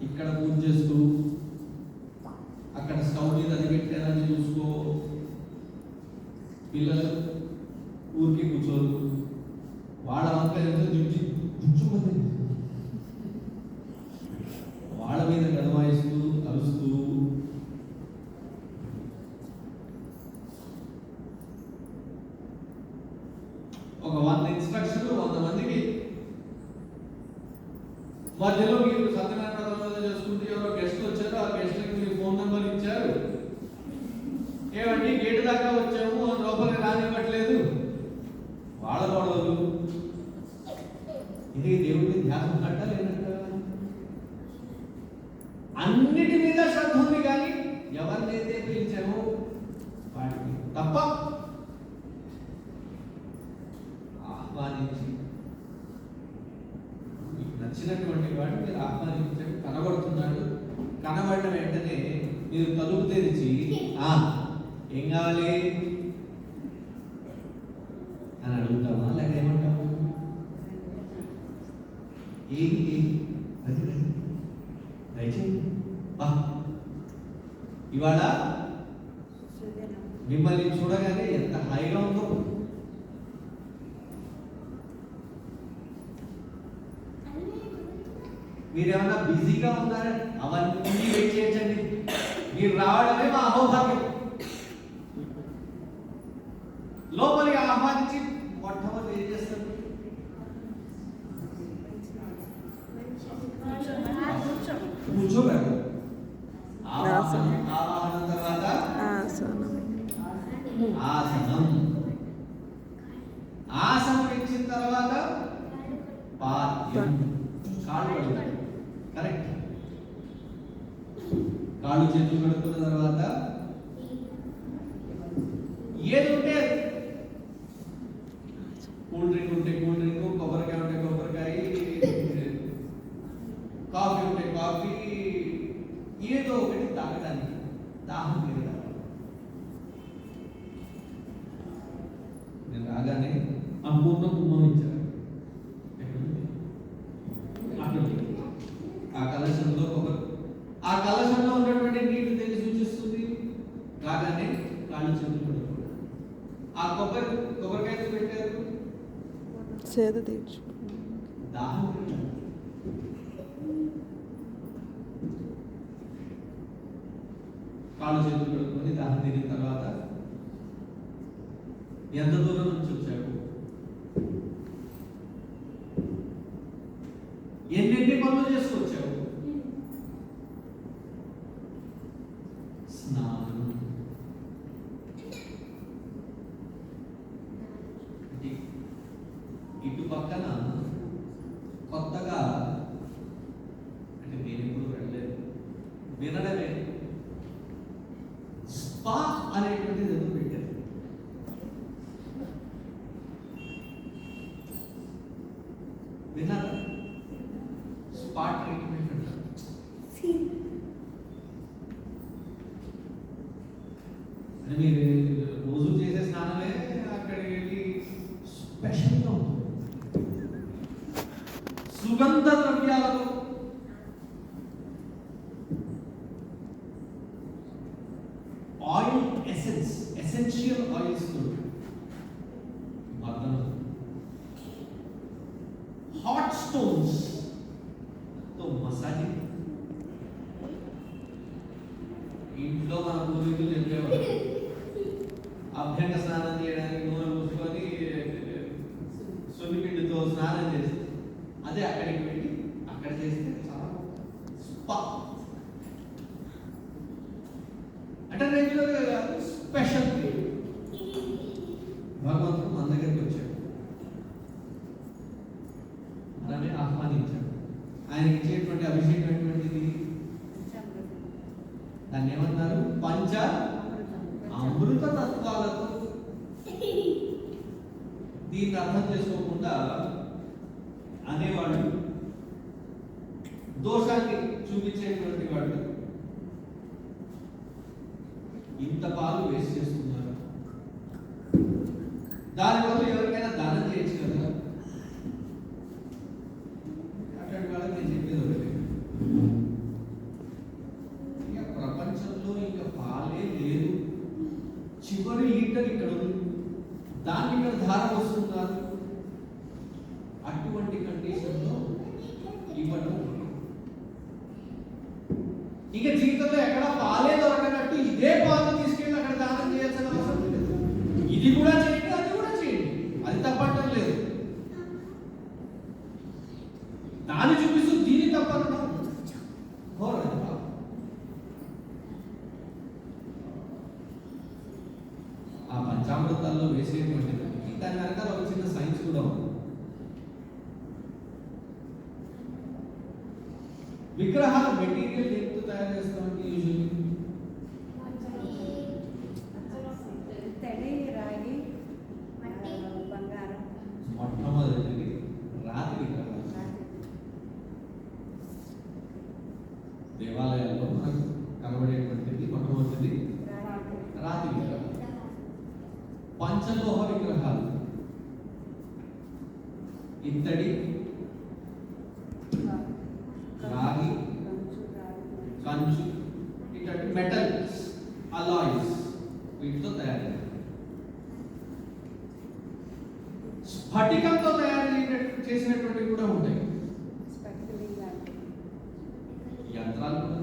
ఇక్కడ పూజ చేస్తూ అక్కడ స్టవ్ మీద అది పెట్టారని చూసుకో, పిల్లలు ఊరికి కూర్చోరు, వాళ్ళ వంకాయ దించుకుంది, వాళ్ళ మీద గదమాయిస్తూ కలుస్తూ ఒక 100 ఇన్స్ట్రక్షన్లు 100 మందికి మధ్యలో మీరు సత్యనారాయణ చేసుకుంటే ఎవరో గెస్ట్ వచ్చారు, ఆ గెస్ట్కి మీరు ఫోన్ నెంబర్ ఇచ్చారు, ఏమండి గేటు దాకా వచ్చాము లోపలికి రానివ్వట్లేదు, వాళ్ళ గొడవలు. ఇది దేవుడి ధ్యానం కట్ట లేనట్ట. అన్నిటి మీద శ్రద్ధ ఉంది, కానీ ఎవరినైతే పిలిచామో వాటికి తప్ప ఆహ్వానించి మీకు నచ్చినటువంటి వాడు మీరు ఆహ్వానించాడు, కనబడుతున్నాడు, కనబడిన వెంటనే మీరు తలుపు తెరిచి ఏం కావాలి అని అడుగుతామా, లేక ఏమంటాము? ఏంటి అది దయచేసి ఇవాళ మిమ్మల్ని చూడగానే ఎంత హాయిగా ఉందో. మీరేమన్నా బిజీగా ఉన్నారా? అవన్నీ వెయిట్ చేయొచ్చండి, మీరు రావడమే మా అహోభాగ్యం. లోపలికి ఆహ్వానించి మొట్టమొదటి ఏం చేస్తారు? కూర్చోబెడతారు. ఆవాహనం తర్వాత ఆసనం, ఆసనం ఇచ్చిన తర్వాత పాద్యం, కాళ్ళు కడుగుతారు. కరెక్ట్. కాళ్ళు చేతులు కడుక్కున్న తర్వాత ఏది ఉంటే కూల్ డ్రింక్ ఉంటే కూల్ డ్రింక్, కొబ్బరికాయ ఉంటే కొబ్బరికాయ, కాఫీ ఉంటే కాఫీ, ఏదో ఒకటి తాగడానికి దాహం తీరడానికి. నేను రాగానే ఆ పూర్ణ కుమ్మం ఇచ్చారు. అక్కడ ఆ కొబ్బరికాయ పెట్టారు సేద తీర్చు. దాహం తీరాలి. కాళ్ళు చేతులు కడుక్కొని దాహం తీరిన తర్వాత ఎంత దూరం నుంచి వచ్చావు, ఎన్నెన్ని పనులు చేసుకొచ్చావు, స్నానం, ఇటు పక్కన కొత్తగా, అంటే నేను ఎప్పుడు వెళ్ళలేదు, వినడమే, స్పా అనేటువంటిది ఏదో పెట్టారు. విన్నారా? స్పా ట్రీట్మెంట్ అంటారు. అంటే మీరు రోజు చేసే స్నానమే అక్కడికి వెళ్ళి స్పెషల్గా ఉంటుంది. సుగంధ ద్రవ్యాలతో ఆయిల్ ఎసెన్షియల్ ఆయిల్స్ మర్దన, హాట్ స్టోన్స్ తో మసాజింగ్. ఇంట్లో మన పూర్వీకులు చెప్పేవారు అభ్యంగ స్నానం చేయడానికి నూనె పూసుకొని సున్నిపిండితో స్నానం చేస్తే, అదే అక్కడికి వెళ్ళి అక్కడ చేస్తే చాలా స్పా. అంటే రెగ్యులర్గా కాదు, స్పెషల్ భగవంతుడు మన దగ్గరికి వచ్చాడు, మనమే ఆహ్వానించాడు. ఆయన ఇచ్చేటువంటి అభిషేకం ఎటువంటిది? దాన్ని ఏమన్నారు? పంచ అమృత తత్వాలతో. దీన్ని అర్థం చేసుకోకుండా అనేవాడు, దోషాన్ని చూపించేటువంటి వాడు, ఇంత పాలు వేస్ట్ చేస్తున్నారు, దానివల్ల ఎవరికైనా దానం చేయొచ్చు కదా. అటువంటి వాళ్ళకి నేను చెప్పేది ఒకటి, ఇక ప్రపంచంలో ఇంకా పాలే లేదు, చివరి లీటర్ ఇక్కడ ఉంది, దాన్ని ఇక్కడ ధార వస్తున్నారు. అటువంటి కండిషన్లో ఇవ్వడం, ఇక జీవితంలో ఎక్కడ పాలే దొరకనట్టు ఇదే పాలు తీసుకెళ్ళి అక్కడ దానం చేయాల్సిన అవసరం లేదు. ఇది కూడా చేయండి, అది కూడా చేయండి, అది తప్పటం లేదు. దాన్ని చూపిస్తూ దీన్ని తప్పడం ఘోరం. ఆ పంచామృతాల్లో వేసేటువంటిది దాని వెనకాల ఒక చిన్న సైన్స్ కూడా ఉంది. విగ్రహాలు మెటీరియల్ దేంతో తయారు చేస్తామంటే యూజువల్లీ తడి, రాగి, బంగారం. మొట్టమొదటిది రాతి విగ్రహాలు. దేవాలయాల్లో మనకు కనబడేటువంటిది మొట్టమొదటిది రాతి విగ్రహాలు. పంచలోహ విగ్రహాలు ఇత్తడి, రాగి, కంచు, ఇట్లాంటి మెటల్స్, అలాయిస్, వీటితో తయారు. స్ఫటికంతో తయారు చేసినటువంటివి కూడా ఉంటాయి. యంత్రాలు కూడా,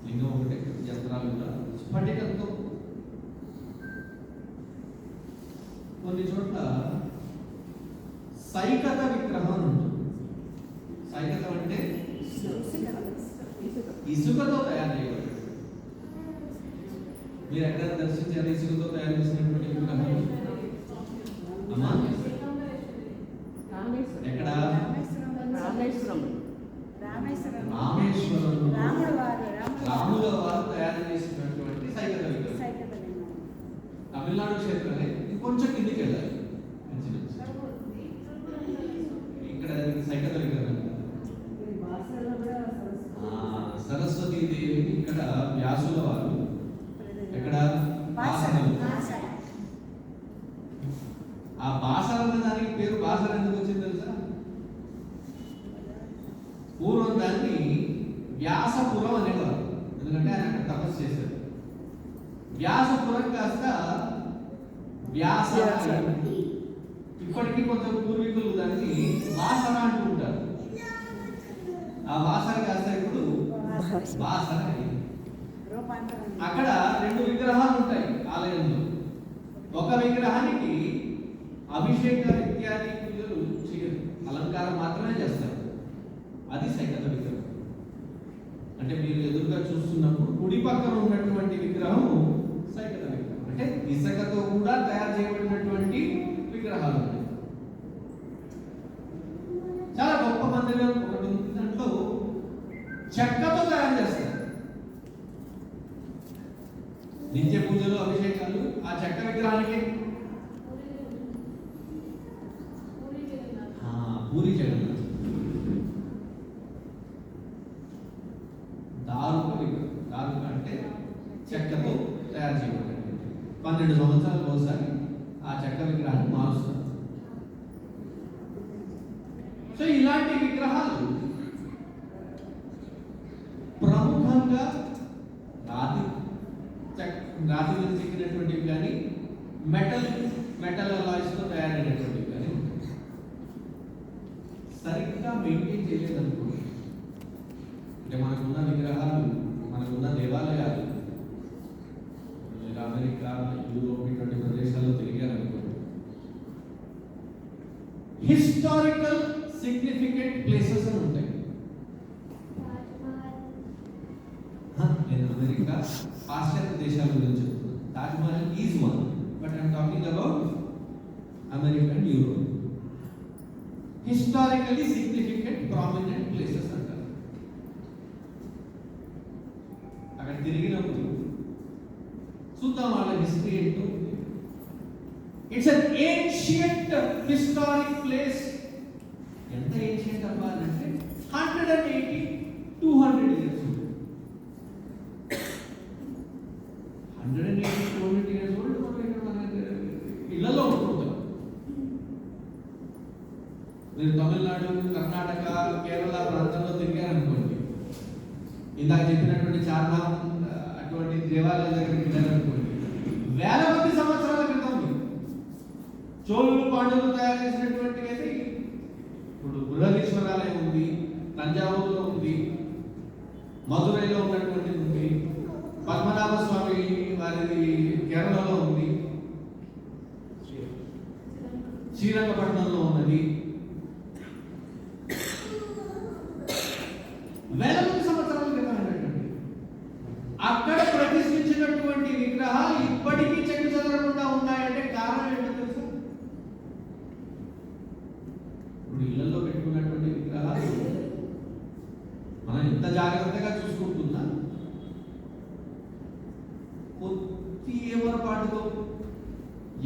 లింగం ఒకటే, యంత్రాలు కూడా స్ఫటికంతో. కొన్ని చోట్ల సైకత విగ్రహం అని ఉంటుంది. సైకతం అంటే ఇసుకతో తయారు చేయబడి. మీరు ఎక్కడ దర్శించారు ఇసుకతో తయారు చేసినటువంటి విగ్రహాలు? అమ్మా ఎక్కడ? రామేశ్వరం. రాముల వారు తయారు చేసినటువంటి సైకత విగ్రహం. తమిళనాడు క్షేత్రమే, కొంచెం కిందికి వెళ్ళాలి. ఇక్కడ సైకత విగ్రహం. సరస్వతీ దేవి ఇక్కడ వ్యాసుల వారు, ఇక్కడ బాసరలు. ఆ బాసర అన్న దానికి పేరు బాసర ఎందుకు వచ్చింది తెలుసా? పూర్వం దాన్ని వ్యాసపురం అనేవారు, ఎందుకంటే ఆయన అక్కడ తపస్సు చేశారు. వ్యాసపురం కాస్త వ్యాసన. వ్యాసన. ఇప్పటికీ కొంచెం పూర్వీకులు దాన్ని వాసన అంటుంటారు. ఆ వాసన కాస్త ఇప్పుడు వాసన అయింది. రూపాంతరం. అక్కడ 2 విగ్రహాలు ఉంటాయి ఆలయంలో. ఒక విగ్రహానికి అభిషేకాలు ఇత్యాది పూజలు చేయరు, అలంకారం మాత్రమే చేస్తారు. అది సైకత విగ్రహం. అంటే మీరు ఎదురుగా చూస్తున్నప్పుడు కుడి పక్కన ఉన్నటువంటి విగ్రహం సైకత విగ్రహం. అంటే ఇసుకతో కూడా తయారు చేయబడినటువంటి విగ్రహాలు ఉంటాయి. చాలా గొప్ప మందిరం ఒకటి ఉంది. దాంట్లో చెక్కతో తయారు చేస్తారు. నిత్య పూజలు అభిషేకాలు ఆ చెక్క విగ్రహానికి. పూరి జగన్నాథ్ దారుక విగ్రహం. దారుక అంటే చెక్కతో తయారు చేయబడినటువంటి 12 సంవత్సరాలకు ఒకసారి ఆ చెక్క విగ్రహాన్ని మారుస్తారు. సో ఇలాంటి విగ్రహాలు ప్రముఖంగా రాతి మీద చెక్కినటువంటివి కానీ మెటల్ అలాయ్స్తో తయారైనటువంటివి కానీ సరిగ్గా మెయింటైన్ చేయలేదనుకోండి. అంటే మనకున్న విగ్రహాలు, మనకున్న దేవాలయాలు అమెరికా, యూరోప్ ఇటువంటి ప్రదేశాల్లో తిరిగారనుకోండి, హిస్టారికల్ సిగ్నిఫికెంట్ ప్లేసెస్ అని ఉంటాయి. నేను అమెరికా పాశ్చాత్య దేశాల గురించి చెప్తున్నాను. Taj Mahal is one, but I'm talking about America and Europe. Historically significant prominent places అంటారు. అక్కడ తిరిగినప్పుడు చూద్దాం వాళ్ళ హిస్టరీ ఏంటో. It's an ancient historic place. ఎంత ఏన్షియంట్ అవ్వాలంటే 180-200 years old. 180-200 years old మన ఇళ్లలో ఉంటుంటాం. మీరు తమిళనాడు, కర్ణాటక, కేరళ ప్రాంతంలో తిరిగారనుకోండి, ఇందాక చెప్పినటువంటి చార్ధామ్ అటువంటి దేవాలయాల దగ్గరికి వెళ్ళారనుకోండి, వేల మంది సంవత్సరాల క్రితం చోళులు, పాండవులు తయారు చేసినటువంటివి అయితే ఇప్పుడు బృహదీశ్వరాలయం ఉంది, తంజావూరులో ఉంది, మధురైలో ఉన్నటువంటిది ఉంది, పద్మనాభ స్వామి వారిది కేరళలో ఉంది, శ్రీరంగపట్నంలో ఉన్నది. వేల మంది సంవత్సరాల క్రితం అయినటువంటి అక్కడ ప్రతిష్ఠించినటువంటి విగ్రహాలు ఇప్పటికీ చెక్కు చెదరకుండా ఉన్నాయంటే కారణం ఏంటో తెలుసా? ఇప్పుడు ఇళ్లలో పెట్టుకున్నటువంటి విగ్రహాలు మనం ఎంత జాగ్రత్తగా చూసుకుంటున్నా కొద్ది ఏమరపాటుతో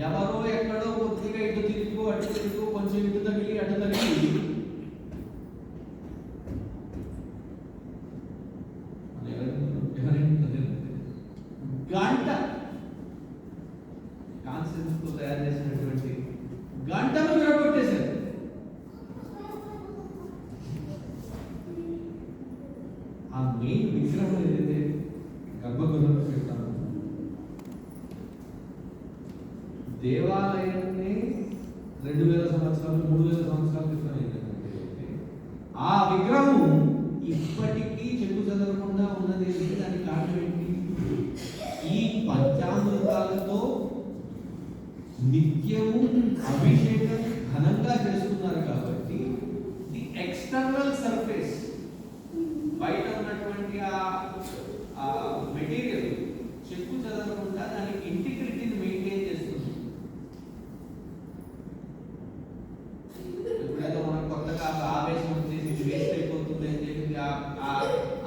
ఎవరో ఎక్కడో కొద్దిగా ఇటు తిరిగి అటు తిరుగు, కొంచెం ఇటు తగిలి అటు తగిలి గంట కాన్సెప్ట్తో తయారు చేసినటువంటి గంటను విరగొట్టేశారు. ఆ మెయిన్ విగ్రహం ఏదైతే గర్భగృహంలో పెట్టారో దేవాలయాన్ని 2000 సంవత్సరాలు 3000 సంవత్సరాల క్రితం ఏంటంటే ఆ విగ్రహం ఇప్పటికీ చెక్కు చెదరకుండా ఉన్నది. దానికి కారణం ఏంటి? ఈ పంచామృతాలతో నిత్యము అభిషేకం ఘనంగా చేస్తున్నారు కాబట్టి ది ఎక్స్టర్నల్ సర్ఫేస్, బయట ఉన్నటువంటి ఆ మెటీరియల్ చెక్కు చెదరకుండా దానికి ఇంటిగ్రిటీని మెయింటైన్ చేస్తుంది. ఎప్పుడైతే మనం కొత్తగా ఆవేశం వచ్చేసి వేస్ట్ అయిపోతుంది అని చెప్పి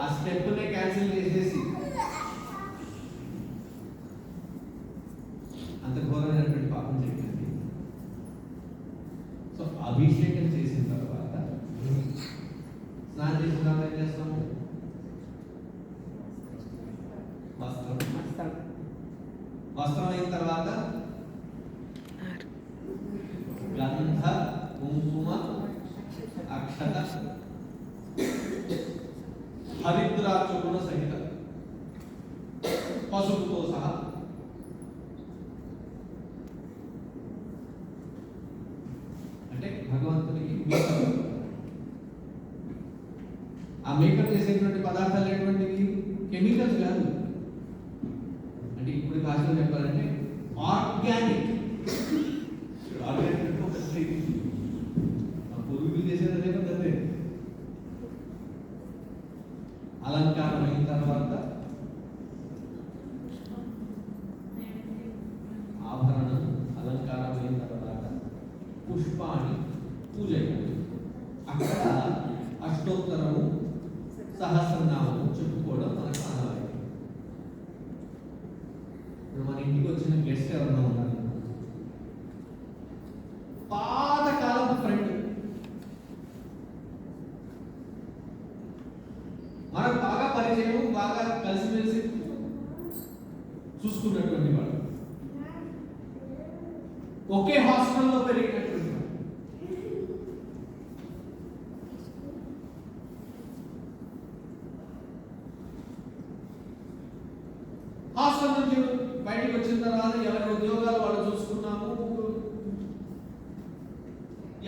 ఆ స్టెప్నే క్యాన్సిల్ చేసేసి అంత ఘోరమైనటువంటి పాపం చేయండి. సో అభిషేకం చేసిన తర్వాత స్నానం చేసిన తర్వాత ఏం చేస్తాము? వస్త్రం అయిన తర్వాత గంధ, కుంకుమ, అక్షత, హరిద్రాచూర్ణ సహిత పసుపుతో సహా భగవంతునికి మేకప్. ఆ మేకప్ చేసేటువంటి పదార్థాలు ఎటువంటివి? కెమికల్స్ కాదు. అంటే ఇప్పుడు భాషలో చెప్పాలంటే ఆర్గానిక్. ఆర్గానిక్ పూర్వీకులు చేసేది అదే పద్ధతి. అలంకారం అయిన తర్వాత ఆభరణం అలంకారం అయిన తర్వాత పుష్పాన్ని పూజ చేయాలి. అక్కడ అష్టోత్తరము సహస్రనామము చెప్పుకోవడం మనకు ఆనవాయితీ. ఇప్పుడు మన ఇంటికి వచ్చిన గెస్ట్ ఎవరన్నా ఉన్నారు, పాతకాలపు ఫ్రెండ్, మనకు బాగా పరిచయం, బాగా కలిసిమెలిసి చూసుకున్నటువంటి వాడు, ఒకే హాస్టల్లో పెరిగినటువంటి వాడు, హాస్టల్ నుంచి బయటకు వచ్చిన తర్వాత ఎవరి ఉద్యోగాలు వాళ్ళు చూసుకున్నాము,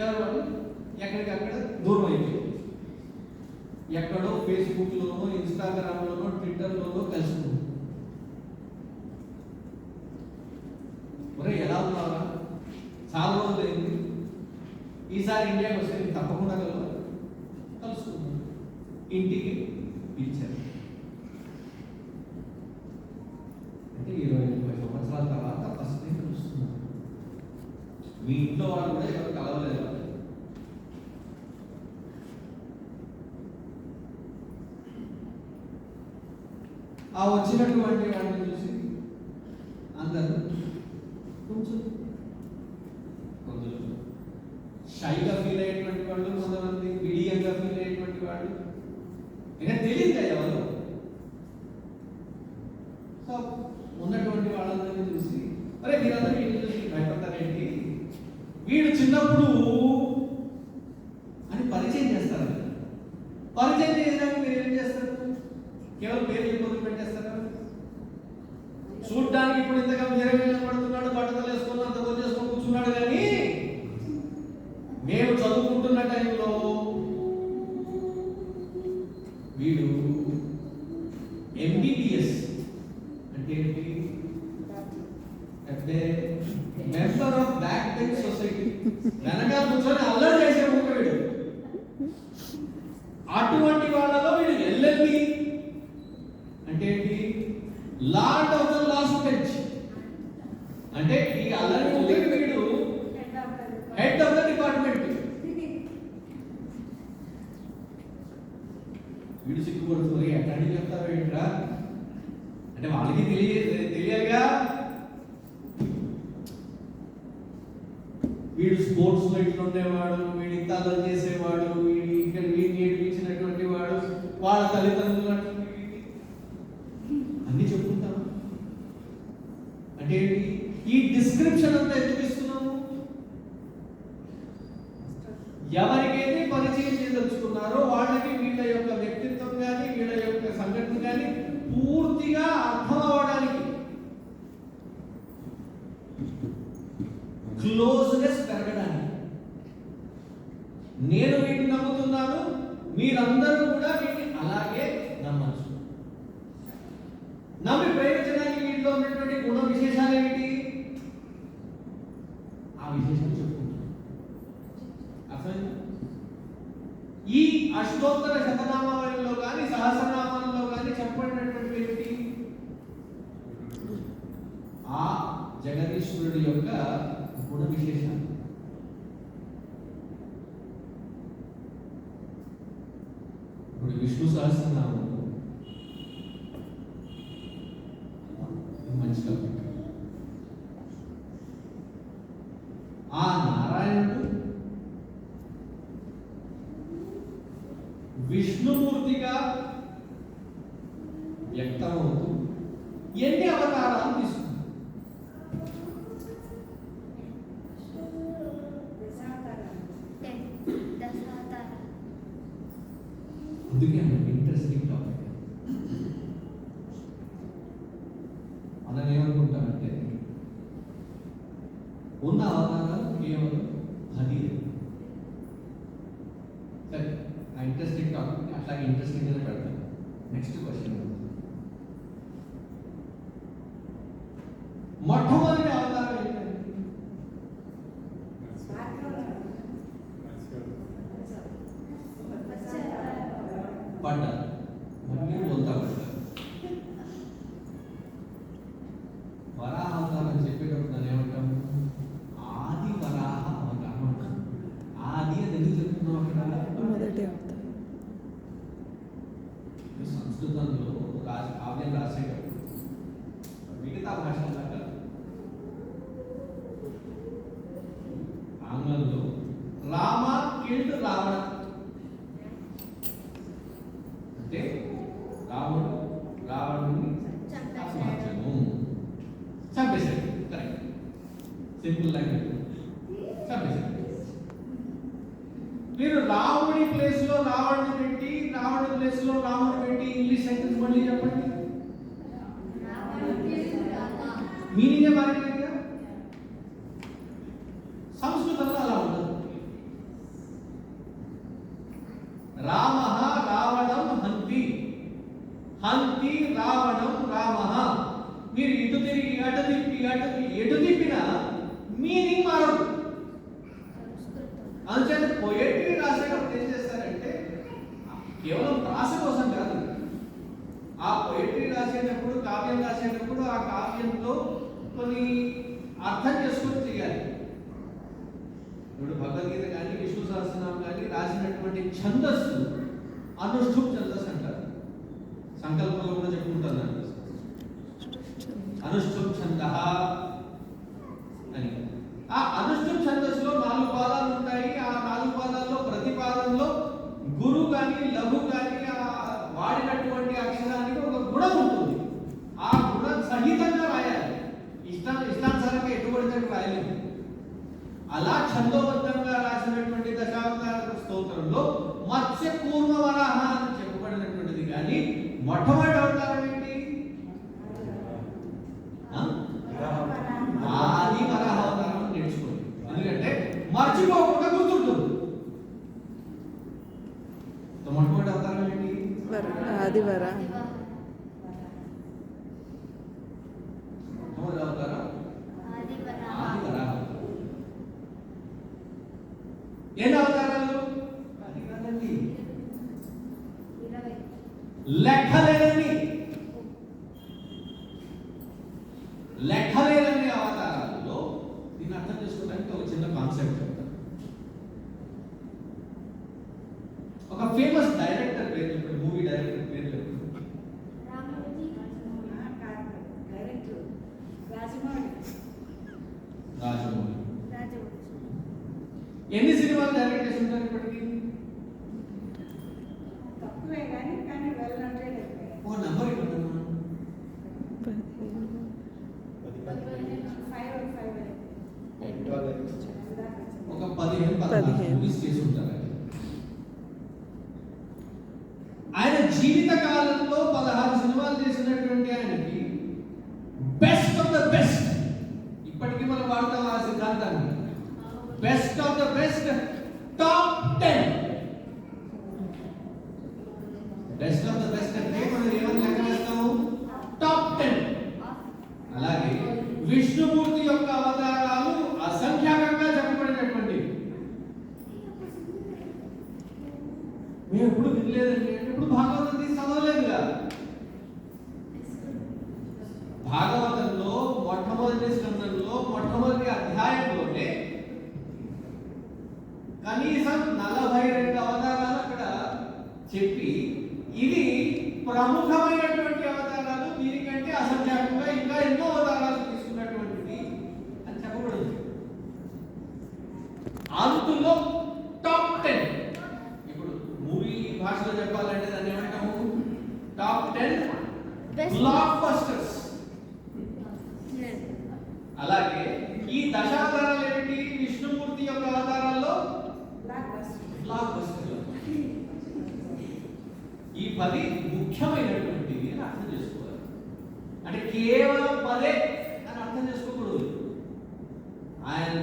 ఎవరు వాళ్ళు ఎక్కడికక్కడ దూరం అయిపోయింది. ఎక్కడో ఫేస్బుక్లోనో ఇన్స్టాగ్రామ్లోనో ట్విట్టర్లోనో కలుసుకున్నాం. ఒరే ఎలా ఉన్నావా, చాలా రోజులైంది, ఈసారి ఇండియాకి వస్తే నేను తప్పకుండా కలుసుకున్నాను. ఇంటికి పిలిచారు. అంటే 20-30 సంవత్సరాల తర్వాత ఫస్ట్ నేను కలుస్తున్నాను. మీ ఇంట్లో వాళ్ళు కూడా ఎవరు కలవలేదు. ఆ వచ్చినటువంటి వాడిని చూసి అందరూ కొంచెం షైగా ఫీల్ అయ్యేటువంటి వాళ్ళు, కొంతమంది బిడియంగా ఫీల్ అయ్యేటువంటి వాళ్ళు, ఇంకా తెలియదు ఎవరు. సో ఉన్నటువంటి వాళ్ళందరినీ చూసి, అరే మీరందరూ వీడిని చూసి భయపడతారేంటి, వీడు చిన్నప్పుడు అని పరిచయం చేస్తారు. పరిచయం చేయడానికి మీరు ఏం చేస్తారు? కేవలం పేరు ఇబ్బందులు పెట్టేస్తారా? చూడ్డానికి ఇప్పుడు ఇంతగా పడుతున్నాడు, బట్టలు వేసుకుని అంత చేసుకొని కూర్చున్నాడు, కానీ మేము చదువుకుంటున్న టైంలో వీడు MBBS అంటే ఏంటి? అంటే member of back bench society, వెనకాల కూర్చొని అల్లరి చేసే ముక్క వీడు. అటువంటి వాళ్ళలో వీడు LLB అంటే ఏంటి? Lord of the last bench. అంటే ఈ అల్లరి ముక్కకి వీడు హెడ్ ఆఫ్ ద డిపార్ట్మెంట్. వీడు సిగ్గుపడుతుంది, ఎట్లాంటి చెప్తారు ఏంట్రా అంటే వాళ్ళకి తెలియాలిగా. వీడు స్పోర్ట్స్ లో ఇట్లా ఉండేవాడు, వీడు ఇంత అల్లరి చేసేవాడు, వీడు ఇక్కడ వీడిని ఏడిపించినటువంటి వాడు, వాళ్ళ తల్లిదండ్రులు అన్ని చెప్పుకుంటాం. అంటే ఈ డిస్క్రిప్షన్ అంతా ఎందుకు ఇస్తున్నాము? ఎవరికైతే పరిచయం చేయదలుచుకున్నారో వాళ్ళకి వీళ్ళ యొక్క వ్యక్తిత్వం కానీ వీళ్ళ యొక్క సంఘటన కానీ పూర్తిగా అర్థం అవడానికి, క్లోజ్నెస్ పెరగడానికి. నేను వీటిని నమ్ముతున్నాను, మీరందరూ కూడా వీటిని అలాగే నమ్మచ్చు. నమ్మి ప్రయోజనానికి వీటిలో ఉన్నటువంటి గుణ విశేషాలు ఏమిటి? ఆ విశేషాలు చెప్పుకుంటాం. అర్థమైందా? ఈ అష్టోత్తర శతనామావళిలో కానీ సహస్రనామాలలో కానీ చెప్పబడినటువంటి ఏమిటి? ఆ జగదీశ్వరుడి యొక్క గుణ విశేషాలు. ఇప్పుడు విష్ణు సహస్రనామం మంచి టాపిక్. ఆ నారాయణుడు విష్ణుమూర్తిగా వ్యక్తమవుతూ ఎన్ని అవతారాలు తీసుకున్నాడు? అందుకే ఇంట్రెస్టింగ్ టాపిక్. మనం ఏమనుకుంటామంటే ఉన్న అవతారాలు కేవలం 10. అట్లాగే ఇంట్రెస్టింగ్గానే పెడతాను. నెక్స్ట్ క్వశ్చన్, మొట్టమొదటి అవతారం ఏంటండి? పడ్డారు, మళ్ళీ బోల్తా పడ్డారు. వరాహ అవతారం చెప్పేటప్పుడు దాన్ని ఏమంటాము? ఆది వరాహ అవతారం అంటాం. ఆది అని ఎందుకు చెప్తున్నాం అక్కడ? మొదటి అవతారం. సంస్కృతంలో కావ్యం రాసేటప్పుడు మిగతా భాషల్లో కాదు, ఆంగ్లంలో రామ కిల్డ్ రావణ అంటే రాముడు రావణుని చంపేశాడు. కరెక్ట్, సింపుల్ లాంగ్వేజ్, చంపేశాడు. మీరు రాముడి ప్లేస్ లో రావణుని పెట్టి, రావణుడి ప్లేస్ లో రాముడు పెట్టి ఇంగ్లీష్ సెంటెన్స్ మళ్ళీ చెప్పండి. మీనింగే మారిపోయిందిగా. సంస్కృతంలో అలా ఉండదు. రామ రావణం హంతి, హంతి రావణం రామ. మీరు ఇటు తిరిగి అటు తిప్పి ఎటు తిప్పినా మీనింగ్ మారదు. అందుచేత పోయట్రీ రాసేటప్పుడు ఏం చేస్తారంటే కేవలం ప్రాస కోసం కాదు, ఆ పోయట్రీ రాసేటప్పుడు, కావ్యం రాసేటప్పుడు ఆ కావ్యంలో కొన్ని అర్థం చేసుకొని చేయాలి. ఇప్పుడు భగవద్గీత కానీ విష్ణు సహస్రనామం కానీ రాసినటువంటి ఛందస్సు అనుష్ఠుప్ ఛందస్సు అంటారు. సంకల్పంలో కూడా చెప్పుకుంటారు దాన్ని, అనుష్ఠుప్ ఛంద అని. ఆ అనుష్ఠుప్ ఛందస్సులో 4 పాదాలు ఉంటాయి. ఆ 4 పాదాల్లో ప్రతి పాదంలో గురు కానీ లఘు కానీ వాడినటువంటి అక్షరానికి ఒక గుణం ఉంటుంది. ఆ గుణం సహితంగా రాయాలి. ఇష్టానుసారంగా ఎటువంటి రాయలేదు. అలా ఛందోబద్ధంగా రాసినటువంటి దశావతార స్తోత్రంలో మత్స్య కూర్మ వరాహ అని చెప్పబడినటువంటిది. కానీ మొట్టమొదటి అవతారం ఏంటి? ఆది వరాహ అవతారం నేర్చుకోండి. ఎందుకంటే మర్చిపోకుండా గుర్తుంటుంది. మొట్టమొదటి అవతారం ఏంటి? ఆది వరా. మొట్టమొదటి అవతారం ఆది వరాహ. ఎన్ని అవతారాలు? అది కాదండి, లెక్కలేనండి, లెక్కలేనండి అవతారాలలో. దీన్ని అర్థం చేసుకోవడానికి ఒక చిన్న కాన్సెప్ట్ చెప్తాను. ఒక ఫేమస్ డైరెక్టర్ పేరు చెప్పండి, మూవీ డైరెక్టర్ పేరు చెప్పండి. రాజమౌళి. ఎన్ని సినిమాలు డైరెక్ట్ చేసి ఉంటారు ఇప్పటికీ? తక్కువే కానీ వెల్ నోటెడ్. ఒక నంబర్ ఇవ్వండి. 5 ఒక 15 మూవీస్ చేసి ఉంటారు. ఆయన జీవిత కాలంలో 16 సినిమాలు చేసినటువంటి ఆయనకి బెస్ట్ ఆఫ్ ద బెస్ట్, ఇప్పటికీ మనం వాడతాం ఆ సిద్ధాంతాన్ని, best of the best top 10. Best of the best అంటే మనం ఏమని లెక్క వేస్తాము? టాప్ 10. అలాగే విష్ణుమూర్తి యొక్క అవతారాలు అసంఖ్యాకంగా చెప్పబడినటువంటి, మేము ఎప్పుడు వినలేదండి అంటే ఇప్పుడు భాగవతం తీసి చదవలేదుగా. భాగవతంలో మొట్టమొదటి స్కందంలో మొట్టమొదటి అధ్యాయంలోనే కనీసం 42 అవతారాలు అక్కడ చెప్పి, ఇది ప్రముఖమైనటువంటి అవతారాలు, దీనికంటే అసంఖ్యాకంగా ఇంకా ఎన్నో అవతారాలు తీసుకున్నటువంటిది అని చెప్పబడింది. అందులో టాప్ 10. ఇప్పుడు మూవీ భాషలో చెప్పాలంటే దాన్ని ఏమంటాము? Top 10 black busters. అలాగే ఈ దశావతారాలు ఏమిటి? విష్ణుమూర్తి యొక్క అవతారాల్లో బ్లాక్ బస్టర్. ఈ 10 ముఖ్యమైనటువంటివి అని అర్థం చేసుకోవాలి. అంటే కేవలం 10 అని అర్థం చేసుకోకూడదు. ఆయన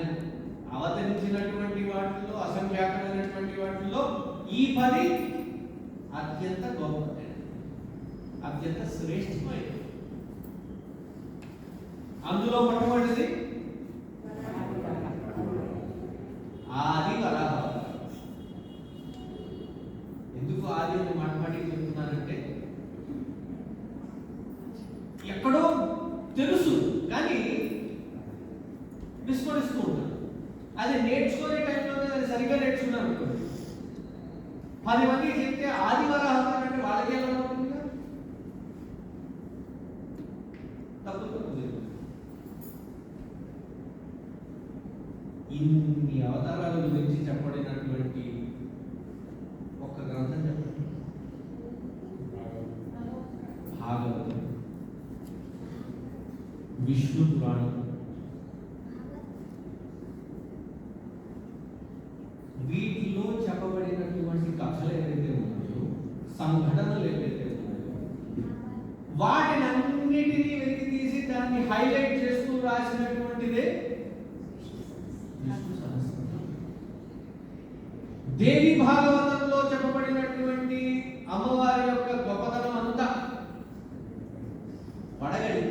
అవతరించినటువంటి వాటిల్లో, అసంఖ్యాకమైనటువంటి వాటిల్లో ఈ 10 అత్యంత గొప్పదైనది, అత్యంత శ్రేష్టమైనది. అందులో మొట్టమొదటిది ఆది వరాహ అవతారం. ఎందుకు ఆది అని మాటమాటికి చెప్తున్నానంటే ఎక్కడో తెలుసు కానీ విస్మరిస్తూ ఉంటారు. అది నేర్చుకునే టైంలోనే అది సరిగ్గా నేర్చుకున్నారు అనుకోండి, 10 మందికి చెప్తే ఆది వరాహ అవతారం అంటే వాళ్ళకి ఎలా ఉంటుంది? తప్పుతుంది. ఇన్ని అవతారాల గురించి చెప్పబడినటువంటి ఒక గ్రంథం చెప్పండి. భాగవతం, విష్ణు పురాణం, వీటిలో చెప్పబడినటువంటి కథలు ఏవైతే ఉన్నాయో, సంఘటనలు ఏవైతే ఉన్నాయో, వాటిని అన్నిటినీ వెలికి తీసి దాన్ని హైలైట్ చేస్తూ రాసినటువంటిదే విష్ణు సహస్రనామం. దేవి భాగవతంలో చెప్పబడినటువంటి అమ్మవారి యొక్క గొప్పతనం అంతా పడగడి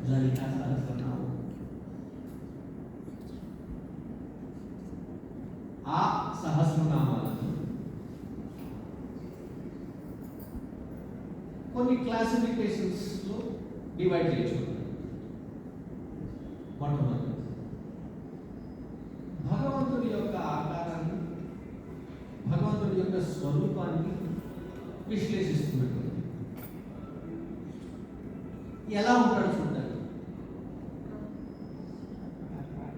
లలితా సహస్రనామం. ఆ సహస్రనామాలను కొన్ని క్లాసిఫికేషన్స్ లో డివైడ్ చేసుకుంటాం. మొట్టమొదటి భగవంతుడి యొక్క ఆకారాన్ని, భగవంతుడి యొక్క స్వరూపాన్ని విశ్లేషిస్తున్నటువంటి ఎలా ఉంటాడు చూడాలి.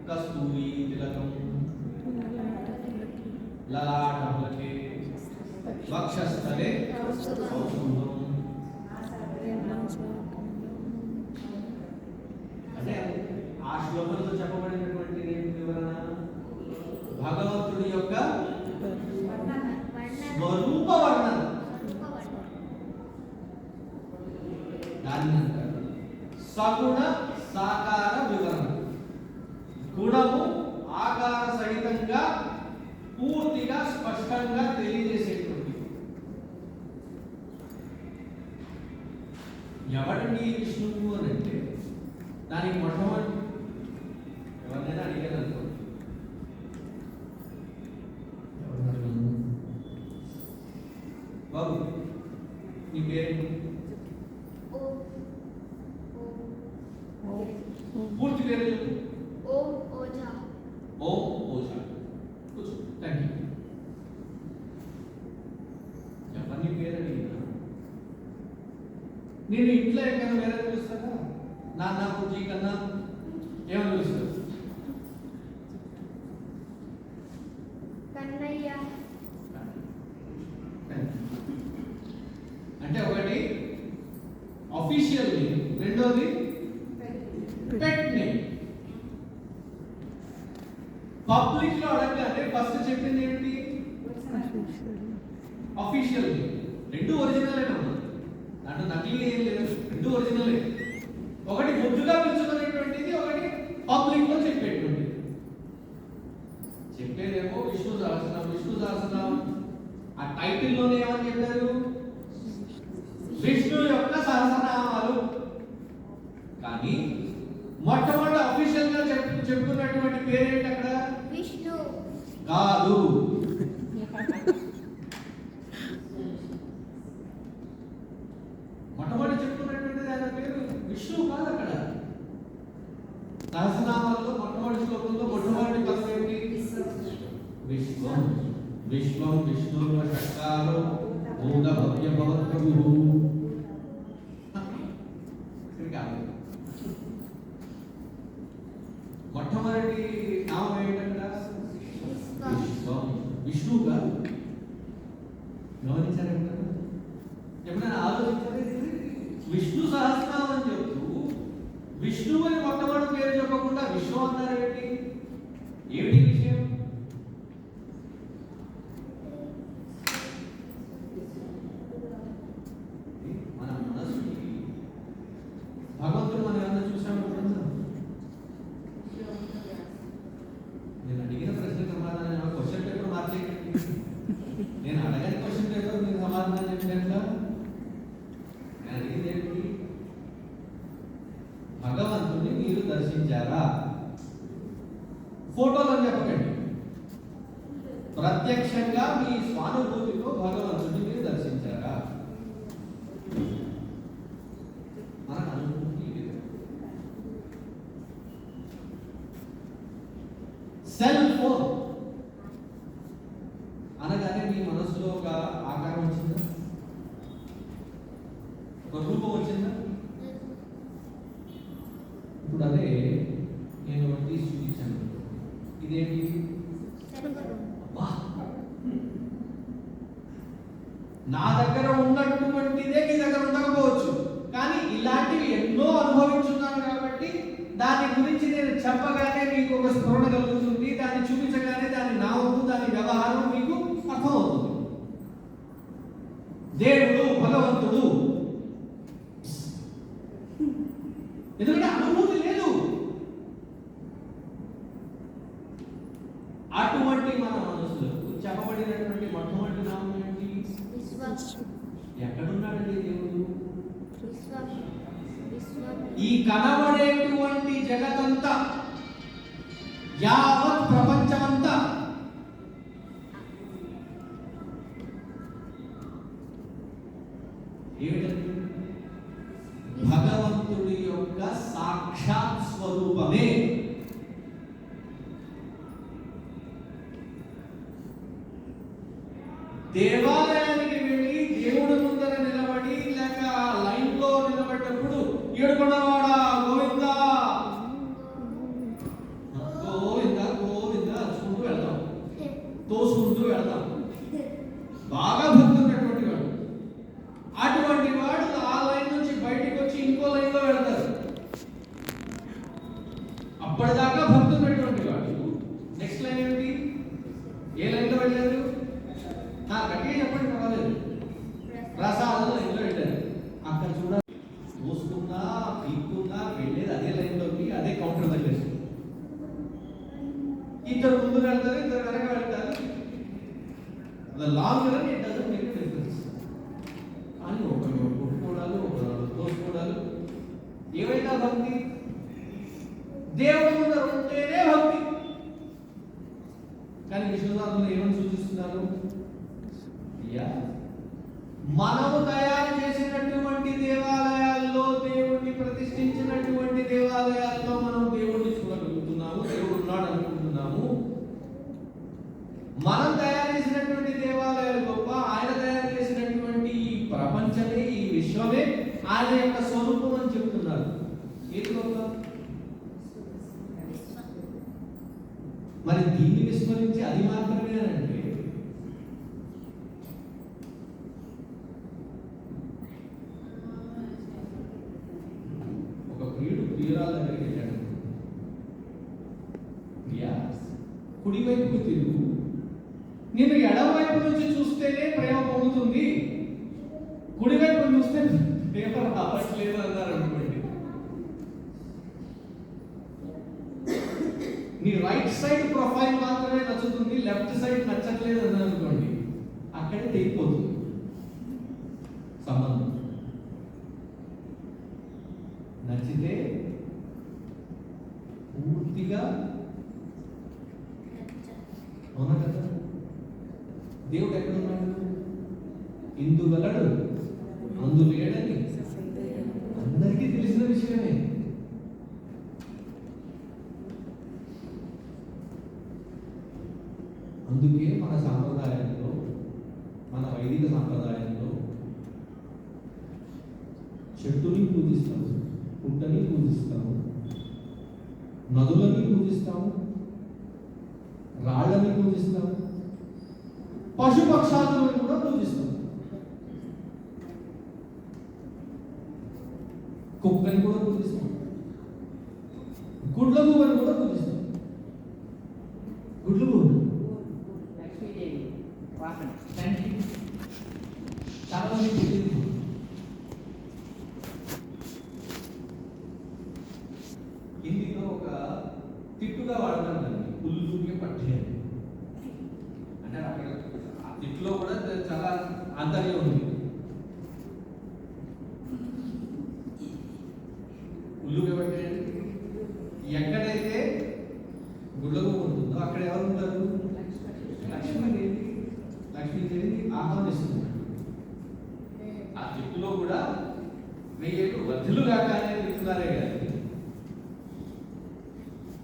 కస్తూరి తిలకం లలాటములకే వక్షస్థలే కౌస్తుభం. అంటే ఆ శ్లోకంలో చెప్పబడినటువంటి వివరణ భగవంతుడి యొక్క స్వరూప వర్ణన. దాన్ని అంటారు సగుణ సాకార వివరణ. గుణము ఆకార సహితంగా పూర్తిగా స్పష్టంగా తెలియజేసేటువంటి. ఎవడండి విష్ణువు అని అంటే దానికి మొట్టమొదటి ఎవరినైనా అడిగాను అనుకోండి, ఎవరిని అడగను, బాబు నీ పేరు, పూర్తి పేరు చెప్పు. ఓం ఓజా. కూర్చో. Thank you. ఎవరిని పేరు అడిగినా నేను ఇంట్లో ఎక్కడైనా వేరే పిలుస్తారా? నాన్న బుజ్జి కన్నా ఏమని పిలుస్తారు? అంటే ఒకటి అఫీషియల్ నేమ్, రెండోది పెట్ నేమ్. పబ్లిక్ లో అడగగానే ఫస్ట్ చెప్పింది ఏంటి? Official name. రెండు ఒరిజినల్ దాంట్లో నకిలీ ఏం లేదు, రెండు ఒరిజినలే. ఒకటి ముద్దుగా పిలుచుకునేటువంటిది, ఒకటి పబ్లిక్ లో చెప్పేటువంటిది. చెప్పేదేమో విష్ణు సహస్రనామం. విష్ణు సహస్రనామం ఆ టైటిల్ లోనే ఏమని చెప్పారు? విష్ణు యొక్క సహస్రనామాలు. కానీ మొట్టమొదటి అఫీషియల్ గా చెప్పుకున్నటువంటి పేరేంటి అక్కడ? విష్ణు కాదు. మొట్టమొదటి చెప్పుకున్నటువంటిది ఆయన పేరు విష్ణు కాదు. అక్కడ సహస్రనామాల్లో మొట్టమొదటి శ్లోకంలో మొట్టమొదటి పదం ఏంటి? విశ్వం. విశ్వం విష్ణుర్వ షట్కారో భూత భవ్య భవత్ప్రభుః. మొట్టమొదటి నామం ఏంటంటే విశ్వం. విష్ణువు కాదు. గమనించారు ఎప్పుడైనా ఆలోచించారు? విష్ణు సహస్రనామం అని చెప్తూ విష్ణువు అని మొట్టమొదటి పేరు చెప్పకుండా విశ్వం అన్నారు ఏంటి? ఏమిటి విషయం? మన మనసుకి భగవంతుడు మనం ఏమన్నా చూసాము? నేను అడిగిన ప్రశ్న సమాధానం క్వశ్చన్ పేపర్ మార్చేయండి. నేను అడగని క్వశ్చన్ ఫోటోలు అని చెప్పకండి. ప్రత్యక్షంగా మీ స్వానుభూతితో భగవంతుడిని మీరు దర్శించారా? మనకు అనుభూతి లేదు. సెల్ ఫోన్ అనగానే మీ మనసులో ఒక ఆకారం వచ్చిందా? ఒక రూపం వచ్చిందా? ఇప్పుడు అదే నేను ఒకటి తీసి చూపించాను. ఇదేంటి? అబ్బా! నా దగ్గర ఉన్నటువంటిదే మీ దగ్గర ఉండకపోవచ్చు, కానీ ఇలాంటివి ఎన్నో అనుభవించున్నాను కాబట్టి దాని గురించి నేను చెప్పగానే మీకు ఒక స్ఫురణ కలుగుతుంది. దాన్ని చూపించగానే దాని నామము, దాని వ్యవహారం మీకు అర్థమవుతుంది. దేవుడు, భగవంతుడు, ఎందుకంటే అనుభూతి లేదు. అటువంటి మన మనసులకు చెప్పబడినటువంటి మొట్టమొదటి నామం ఏంటి? ఎక్కడున్నాడండి దేవుడు? ఈ కనబడేటువంటి జగతంతా, యావత్ ప్రపంచమంతా ఏమిటండి? భగవంతుడి యొక్క సాక్షాత్ స్వరూపమే. దేవాలయానికి వెళ్ళి దేవుడి ముందర నిలబడి లేక లైన్ లో నిలబడ్డప్పుడు ఏడుకొండలవాడ గోవింద గోవింద గోవింద చూసుకుంటూ వెళ్తాం, తోసుకుంటూ వెళ్తాం. బాగా భక్తి ఉన్నటువంటి వాడు, అటువంటి వాడు ఆ లైన్ నుంచి బయటికి వచ్చి ఇంకో లైన్ లో వెళ్తారు. అప్పటిదాకా భక్తి ఉన్నటువంటి వాడు నెక్స్ట్ లైన్ ఏమిటి? ఏ లైన్ లో వెళ్ళారు? గట్టిగా చెప్పండి, పర్వాలేదు. ప్రసాదం లైన్లో వెళ్ళారు. అక్కడ చూడాలి, మోసుకున్నా పీక్కుందా వెళ్ళేది అదే లైన్లోకి, అదే కౌంటర్ దగ్గర. ఇద్దరు ముందు వెళ్తారు, ఇద్దరు వెనక వెళ్తారు. Long run it doesn't make difference. కానీ ఒకరు కొట్టుకోవడాలు, ఒకరు తోసుకోవడాలు. ఏమైనా భక్తి? దేవుడి ముందర ఉంటేనే భక్తి. కానీ విశ్వనాథులు ఏమని సూచిస్తున్నారు? మనము తయారు చేసినటువంటి దేవాలయాల్లో, దేవుణ్ణి ప్రతిష్ఠించినటువంటి దేవాలయాల్లో మనం దేవుణ్ణి చూడగలుగుతున్నాము, దేవుడు ఉన్నాడు అనుకుంటున్నాము. మనం తయారు చేసినటువంటి దేవాలయాలు గొప్ప, ఆయన తయారు చేసినటువంటి ఈ ప్రపంచమే, ఈ విశ్వమే ఆయన యొక్క స్వరూపం అని చెప్తున్నారు. ఏది గొప్ప? మరి దీన్ని విస్మరించి అది మాత్రమేనంటే ప్రియురాల దగ్గరికి వెళ్ళాడు. ప్రియా, కుడివైపుకు తిరుగు, నేను ఎడమవైపు నుంచి చూస్తేనే ప్రేమ పొందుతుంది, కుడివైపు చూస్తే ప్రేమ రావట్లేదు అన్నారు అనుకోండి. నీ రైట్ సైడ్ ప్రొఫైల్ మాత్రమే నచ్చుతుంది, లెఫ్ట్ సైడ్ నచ్చట్లేదు అన్నారు అనుకోండి, అక్కడే తెగిపోతుంది సంబంధం. నచ్చితే పూర్తిగా అవునా కదా? దేవుడు ఎక్కడున్నాడు? ఇందుగలడు అందులేడని అందరికీ తెలిసిన విషయమే. అందుకే మన సాంప్రదాయంలో, మన వైదిక సాంప్రదాయంలో చెట్టుని పూజిస్తాము, పుట్టని పూజిస్తాము, నదులని పూజిస్తాము, రాళ్ళని పూజిస్తాము, పశుపక్షాలను కూడా పూజిస్తాము, కుక్కని కూడా పూజిస్తాం, గుడ్ల పువ్వుని కూడా పూజిస్తాం. గుడ్ల పువ్వు లక్ష్మీదేవి వాహనం చాలా మంది తెలియదు. హిందీలో ఒక తిట్టుగా వాడతారు దాన్ని, పుల్లుకి పట్టే అంటే అక్కడ ఆ తిట్టులో కూడా చాలా ఆంతర్యం ఉంది. పుల్లుకి పట్టే ఎక్కడైతే గుడ్లకు ఆహ్వానిస్తున్నాడు. ఆ చెట్టులో కూడా 1000 ఏళ్ళు వర్ధిల్లు కాక అనేది చెప్తున్నారే కానీ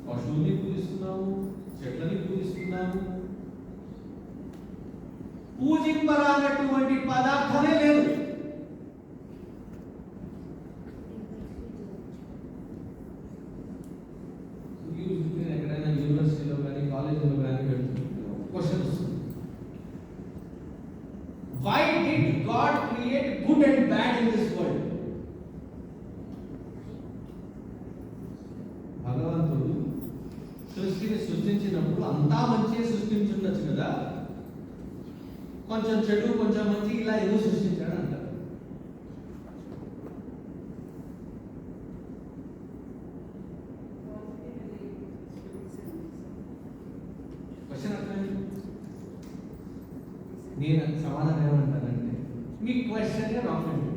పశువుని పూజిస్తున్నాము, చెట్లని పూజిస్తున్నాము, పూజింపరానటువంటి పదార్థమే లేదు. ఎక్కడైనా యూనివర్సిటీలో కానీ కాలేజీలో కానీ క్వశ్చన్ వస్తుంది, why did God create good and bad in this world? భగవంతుడు సృష్టిని సృష్టించినప్పుడు అంతా మంచిగా సృష్టించుండొచ్చు కదా, కొంచెం చెడు కొంచెం మంచి ఇలా ఏదో సృష్టించాడు అంటారు. క్వశ్చన్ అర్థమైంది? నేను సమాధానం ఏమంటానంటే మీ క్వశ్చన్ రాంగ్ అండి.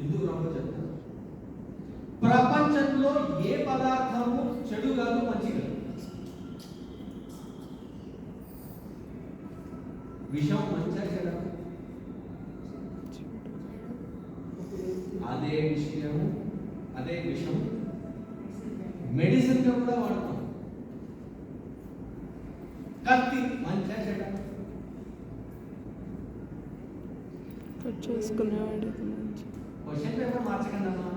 ఎందుకు రాంగ్ చెప్తాను? ప్రపంచంలో ఏ పదార్థము చెడు కాదు మంచి కాదు. విషం మంచిగా చెడు అదే విషయము అదే విషం మెడిసిన్ గా కూడా వాడతాం. కత్తి మంచిగా చెడు కట్ చేసుకునేవాడు. క్వశ్చన్ పేపర్ మార్చకండి అమ్మా.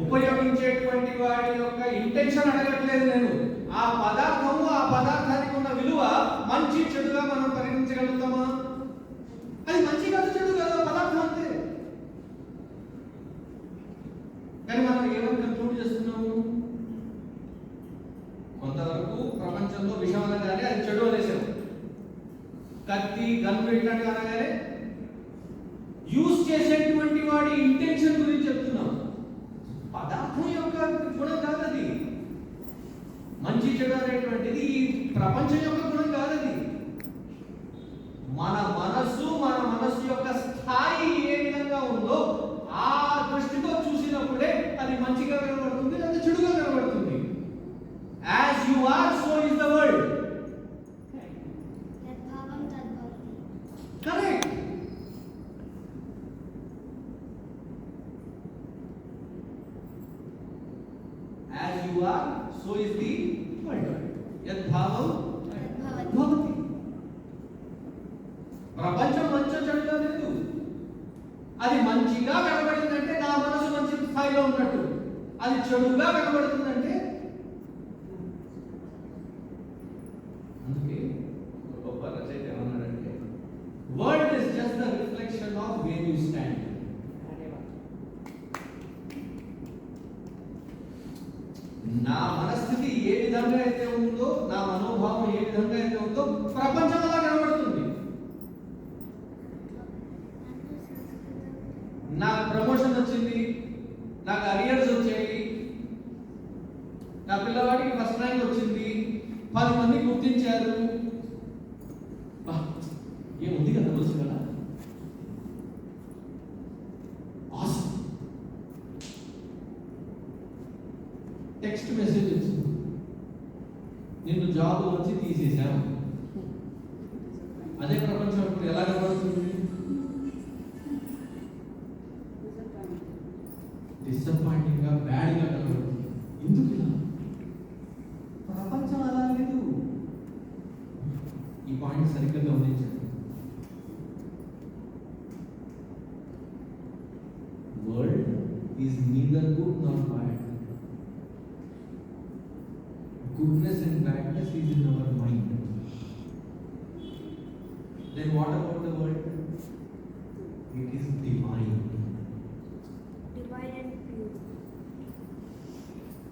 ఉపయోగించేటువంటి వాడి యొక్క ఇంటెన్షన్ అడగట్లేదు నేను. ఆ పదార్థము ఆ పదార్థానికి ఉన్న విలువ మంచి చెడుగా మనం పరిగణించగలుగుతామా? అది మంచి కాదు చెడు కాదు పదార్థం అంతే. కానీ మనం ఏమని కన్క్లూడ్ చేస్తున్నాము? కొంతవరకు ప్రపంచంలో విషం అనగానే అది చెడు అనేసాము. కత్తి గన్ను ఇట్లాంటివి అనగానే యూజ్ చేసేటువంటి వాడి ఇంటెన్షన్ గురించి చెప్తున్నాం. పదార్థం యొక్క గుణం కాదది. మంచి చెడు అనేటువంటిది ఈ ప్రపంచం యొక్క గుణం కాదది. మన మనస్సు యొక్క స్థాయి ఏ విధంగా ఉందో ఆ దృష్టితో చూసినప్పుడే అది మంచిగా కనబడుతుంది లేదా చెడుగా కనబడుతుంది. As you are so is the world. Correct. As you are, so is the world. Yad bhavam bhavati. ప్రపంచం మంచి చెడుగా లేదు. అది మంచిగా కనబడిందంటే నా మనసు మంచి స్థాయిలో ఉన్నట్టు, అది చెడుగా కనబడుతుందంటే అందుకే గొప్ప రచయిత ఏమన్నాడంటే world is just the reflection of where you stand. నా మనస్థితి ఏ విధంగా అయితే ఉందో, నా మనోభావం ఏ విధంగా అయితే ఉందో ప్రపంచం అలా కనబడుతుంది. నాకు ప్రమోషన్ వచ్చింది, నాకు అరియర్స్ వచ్చాయి, నా పిల్లవాడికి ఫస్ట్ ర్యాంక్ వచ్చింది, 10 మంది గుర్తించారు, ఏముంది కదా రోజు కదా టెక్స్ట్ మెసేజ్ వచ్చింది, నిన్ను జాబ్ వచ్చి తీసేశాం. అదే ప్రపంచం ఇప్పుడు ఎలా కనబడుతుంది? డిసప్పాయింటింగ్ గా బ్యాడ్ గా కనబడుతుంది. ఎందుకు ఇలా? ప్రపంచం అలా లేదు. ఈ పాయింట్ సరిగ్గా గమనించండి. World is neither good not bad. Goodness and badness is in our mind. Then what about the world? It is divine. Divine and pure.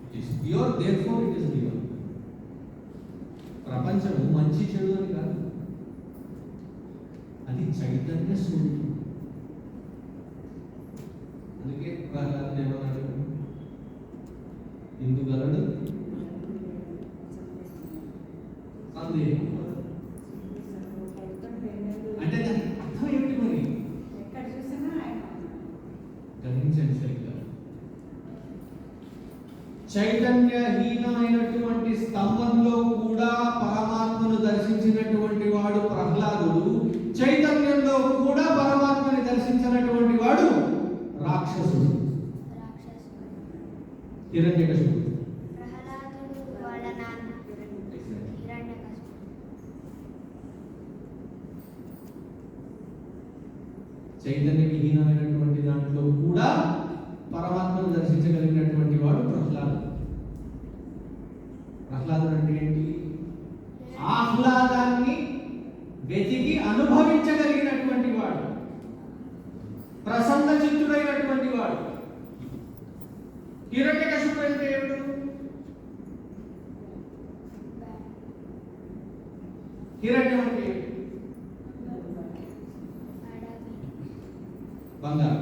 It is pure, therefore it is divine. ప్రపంచము మంచి చెడు అని కాదు, అది చైతన్య స్వరూపం. అందుకే ప్రహ్లాదుడు ఏమన్నాడు? ఇందుగలడు సందేహం. అంటే దాని అర్థం ఏమిటి మరి? ఎక్కడ చూసినా ఆయన గ్రహించండి సరిగ్గా. చైతన్య చైతన్యహీనమైనటువంటి స్తంభంలో కూడా పరమాత్మను దర్శించినటువంటి వాడు ప్రహ్లాదుడు, చైతన్యంలో కూడా పరమాత్మని దర్శించినటువంటి వాడు రాక్షసుడు హిరణ్యకశిపుడు. ప్రహ్లాదుడు వాళ్ళ నాన్న హిరణ్యకశిపుడు. చైతన్య విహీనమైనటువంటి దాంట్లో కూడా పరమాత్మను దర్శించగలిగినటువంటి వాడు ప్రహ్లాదుడు. ప్రహ్లాదుడు అంటే ఏంటి? ఆహ్లాదాన్ని వెతికి అనుభవించగలిగినటువంటి వాడు, ప్రసన్న చిత్తుడైనటువంటి వాడు. హిరణ్యకశిపుడు అంటే ఏమిటి? హిరణ్యం అంటే ఏమిటి? బంగారం.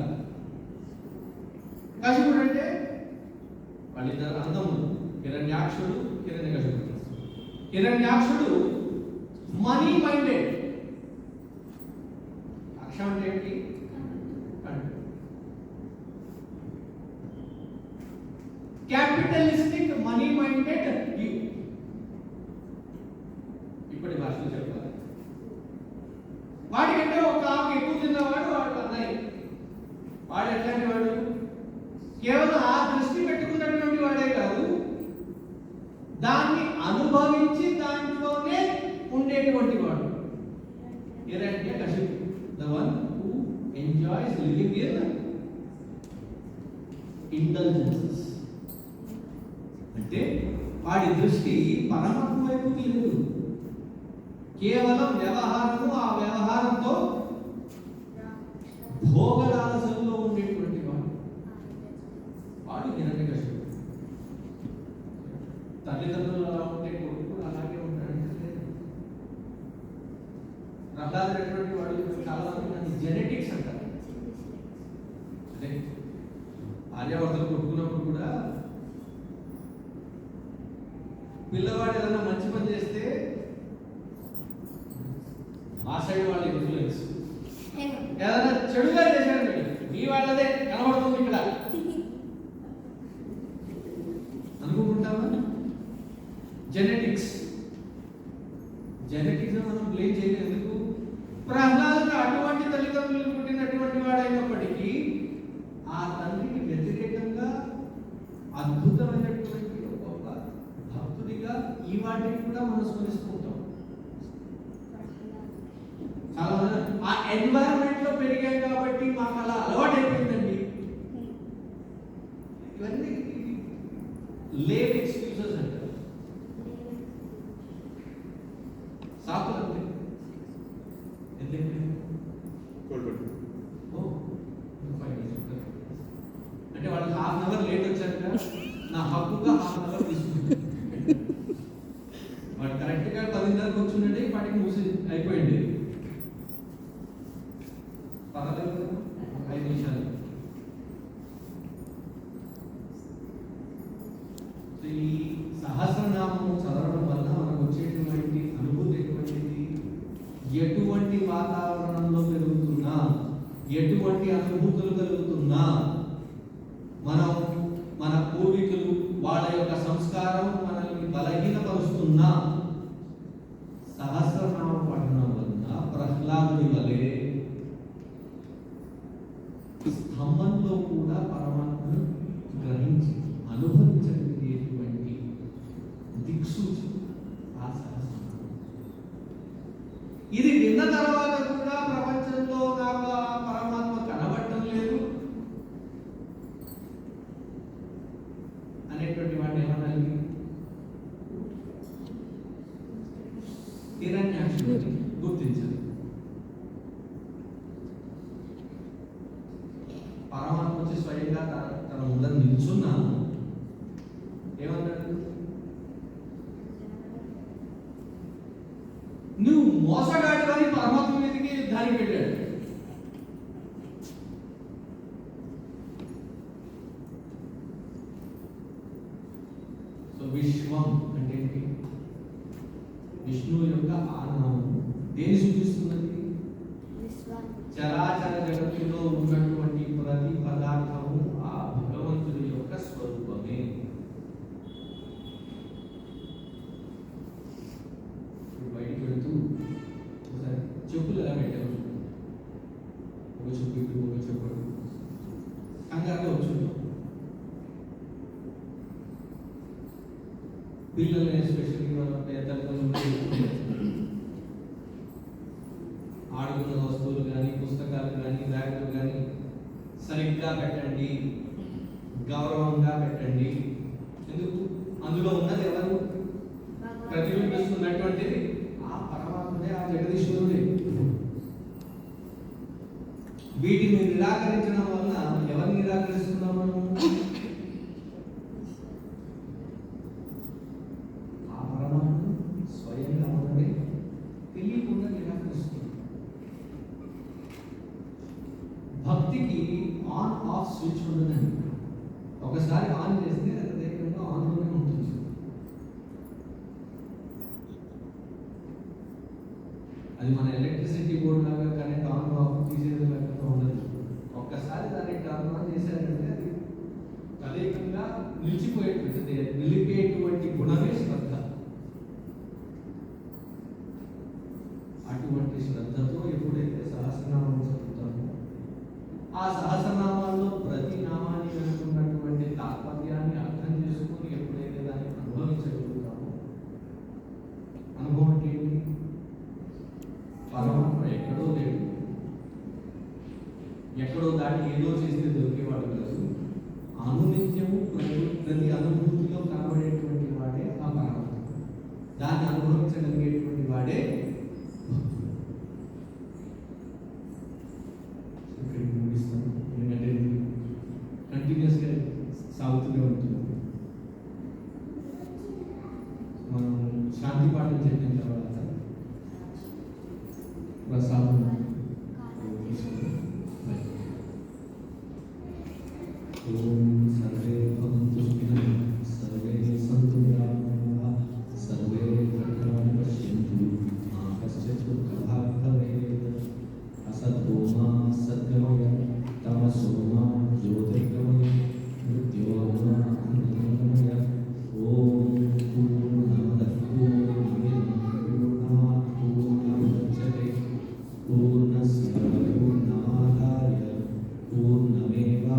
కశిపుడు అంటే వాళ్ళిద్దరు అందములు. హిరణ్యాక్షుడు, హిరణ్యకశిపుడు. హిరణ్యాక్షుడు మనీ మైండెడ్. అక్షం అంటే ఏంటి? Capitalistic money minded. ఇప్పటి భాషలో చెప్పాలి, వాడికంటే ఒక ఆకు ఎక్కువ తిన్నవాడు వాడు అన్నయ్య. వాడు ఎట్లాంటి వాడు? కేవలం ఆ దృష్టి పెట్టుకున్నటువంటి వాడే కాదు, దాన్ని అనుభవించి దాంట్లోనే ఉండేటువంటి వాడు హిరణ్యకశిపుడు. The one who enjoys living in indulgences. అంటే వాడి దృష్టి పరమాత్మ వైపుకి లేదు, కేవలం వ్యవహారము, ఆ వ్యవహారంతో భోగలాలసంలో ఉండేటువంటి వాడు వాడు హిరణ్యకశిపుడు. తల్లిదండ్రులు అలా ఉంటే కొడుకు కూడా అలాగే ఉంటాడంటే ప్రహ్లాదుడు వాడు చాలా మంది జెనెటిక్స్ అంటారు. అదే ఆర్యావర్తలు కొట్టుకున్నప్పుడు కూడా పిల్లవాడు ఏదైనా మంచి పని చేస్తే ఆ సైడ్ వాళ్ళ ఇన్ఫ్లుయెన్స్, ఏదైనా చెడుగా చేశాడు మీ వాళ్ళదే కనబడుతుంది ఇక్కడ అనుకుంటామా? జెనెటిక్స్ మనం బ్లేమ్ చేయలేదు. ఎందుకు? ప్రహ్లాదుడు అటువంటి తల్లిదండ్రులు పుట్టినటువంటి వాడైనప్పటికీ ఆ తండ్రికి వ్యతిరేకంగా అద్భుతమైనటువంటి గొప్ప భక్తుడిగా ఈ వాటిని కూడా మనం స్మరిస్తుంటాం. చాలా ఆ ఎన్వైరన్మెంట్ లో పెరిగాం కాబట్టి మాకు అలా అలవాటు అయిపోయిందండి. ఇవన్నీ లేట్ ఎక్స్క్యూజెస్ అంటారు. సాకులు అంటే వాళ్ళు హాఫ్ అన్ అవర్ లేట్ వచ్చాక నా హక్కుగా హాఫ్ అన్ అవర్ తీసుకుంటారు. వాడు కరెక్ట్గా 10:30 కూర్చుంటే వాటికి మూసి అయిపోయింది. పర్వాలేదు 5 నిమిషాలు. ఈ సహస్రనామము చదవడం వల్ల మనకు వచ్చేటువంటి అనుభూతి ఎటువంటిది? ఎటువంటి వాతావరణంలో పెరుగుతున్నా, ఎటువంటి అనుభూతులు కలుగుతున్నా, మనం మన పూర్వీకులు వాళ్ళ యొక్క సంస్కారం మనల్ని బలహీనపరుస్తున్నా, సహస్రనామ పఠనం వలన ప్రహ్లాదుడి వలె స్తంభంలో కూడా పరమాత్మను గ్రహించి అనుభవించగలిగేటువంటి దిక్సూచి ఆ సహస్రనామం. ఇది విన్న తర్వాత కూడా ప్రపంచంలో నాకు ఆ పరమాత్మ కనబడటం లేదు అనేటువంటి వాడిని ఏమనాలి? హిరణ్యాక్షుడిని గుర్తించాలి. పరమాత్మ వచ్చి స్వయంగా తన ముందర నిల్చున్నాను ఏమన్నాడు? నువ్వు మోసగాడు అని పరమాత్మ మీదకి యుద్ధానికి వెళ్ళాడు. సో విశ్వం అంటే ఏంటి? విష్ణువు యొక్క ఆనామం దేని సూచిస్తున్నది? చరాచర జగత్తులో ఉన్నటువంటి ప్రతి పదార్థము ఆ భగవంతుడి యొక్క స్వరూపమే. పిల్లలు ఎస్పెషల్లీ మన పెద్దలు ఆడుకున్న వస్తువులు కానీ పుస్తకాలు కానీ బ్యాగులు కానీ సరిగ్గా పెట్టండి, గౌరవంగా పెట్టండి. ఎందుకు? అందులో ఉన్నది ఎవరు? ప్రతిబింబిస్తున్నటువంటిది ఆ పరమాత్ముడే, ఆ జగదీశ్వరుడే. వీటిని నిరాకరించడం వల్ల ఎవరిని నిరాకరిస్తున్నాం మనము? ఆ పరమాత్మ స్వయంగా మనమే తెలియకుండా నిరాకరిస్తున్నాం. భక్తికి ఆన్ ఆఫ్ స్విచ్ ఉండదండి. ఒకసారి ఆన్ చేస్తే అది దేశంగా ఆన్లోనే ఉంటుంది. అది మన ఎలక్ట్రిసిటీ బోర్డు లాగా కరెంట్ ఆన్ ఆఫ్ తీసేది లాగా ఉండదు. ఒక్కసారి దాన్ని టర్న్ ఆన్ చేశారంటే అది తదేకంగా నిలిచిపోయేటువంటిది. నిలిపేటువంటి గుణమే శ్రద్ధ. అటువంటి శ్రద్ధతో ఎప్పుడైతే సహస్రనామం చదువుతామో ఆ సహస్రనామాల్లో ప్రతి నామాన్ని వెనుకున్నటువంటి తాత్పర్యాన్ని అర్థం చేసుకుని ఎప్పుడైతే దాన్ని అనుభవించగలుగుతామో, అనుభవం ఏంటి? పరమాత్మ ఎక్కడో లేడు, ఎక్కడో దాటి ఏదో చేస్తే దొరికేవాడు కాదు. అనునిత్యము ప్రతి అనుభూతిలో కనబడేటువంటి వాడే ఆ పరమాత్మ. దాన్ని అనుభవించగలిగేటువంటి వాడే ఇక్కడికి ముగిస్తాను. ఎందుకంటే కంటిన్యూస్గా సాగుతూనే ఉంటుంది. మనం శాంతి పాఠం చెప్పిన తర్వాత ప్రసాదం ఓం సర్వే భవంతు సుఖినః, సర్వే సంతు నిరామయాః, సర్వే భద్రాణి పశ్యంతు, మా కశ్చిత్ దుఃఖభాగ్ భవేత్. అసతో మా సద్గమయ, తమసో మా జ్యోతిర్గమయ, మృత్యోర్మా అమృతగమయ. ఓం పూర్ణమదః పూర్ణమిదం పూర్ణాత్ పూర్ణముదచ్యతే పూర్ణస్య పూర్ణమాదాయ పూర్ణమేవావశిష్యతే.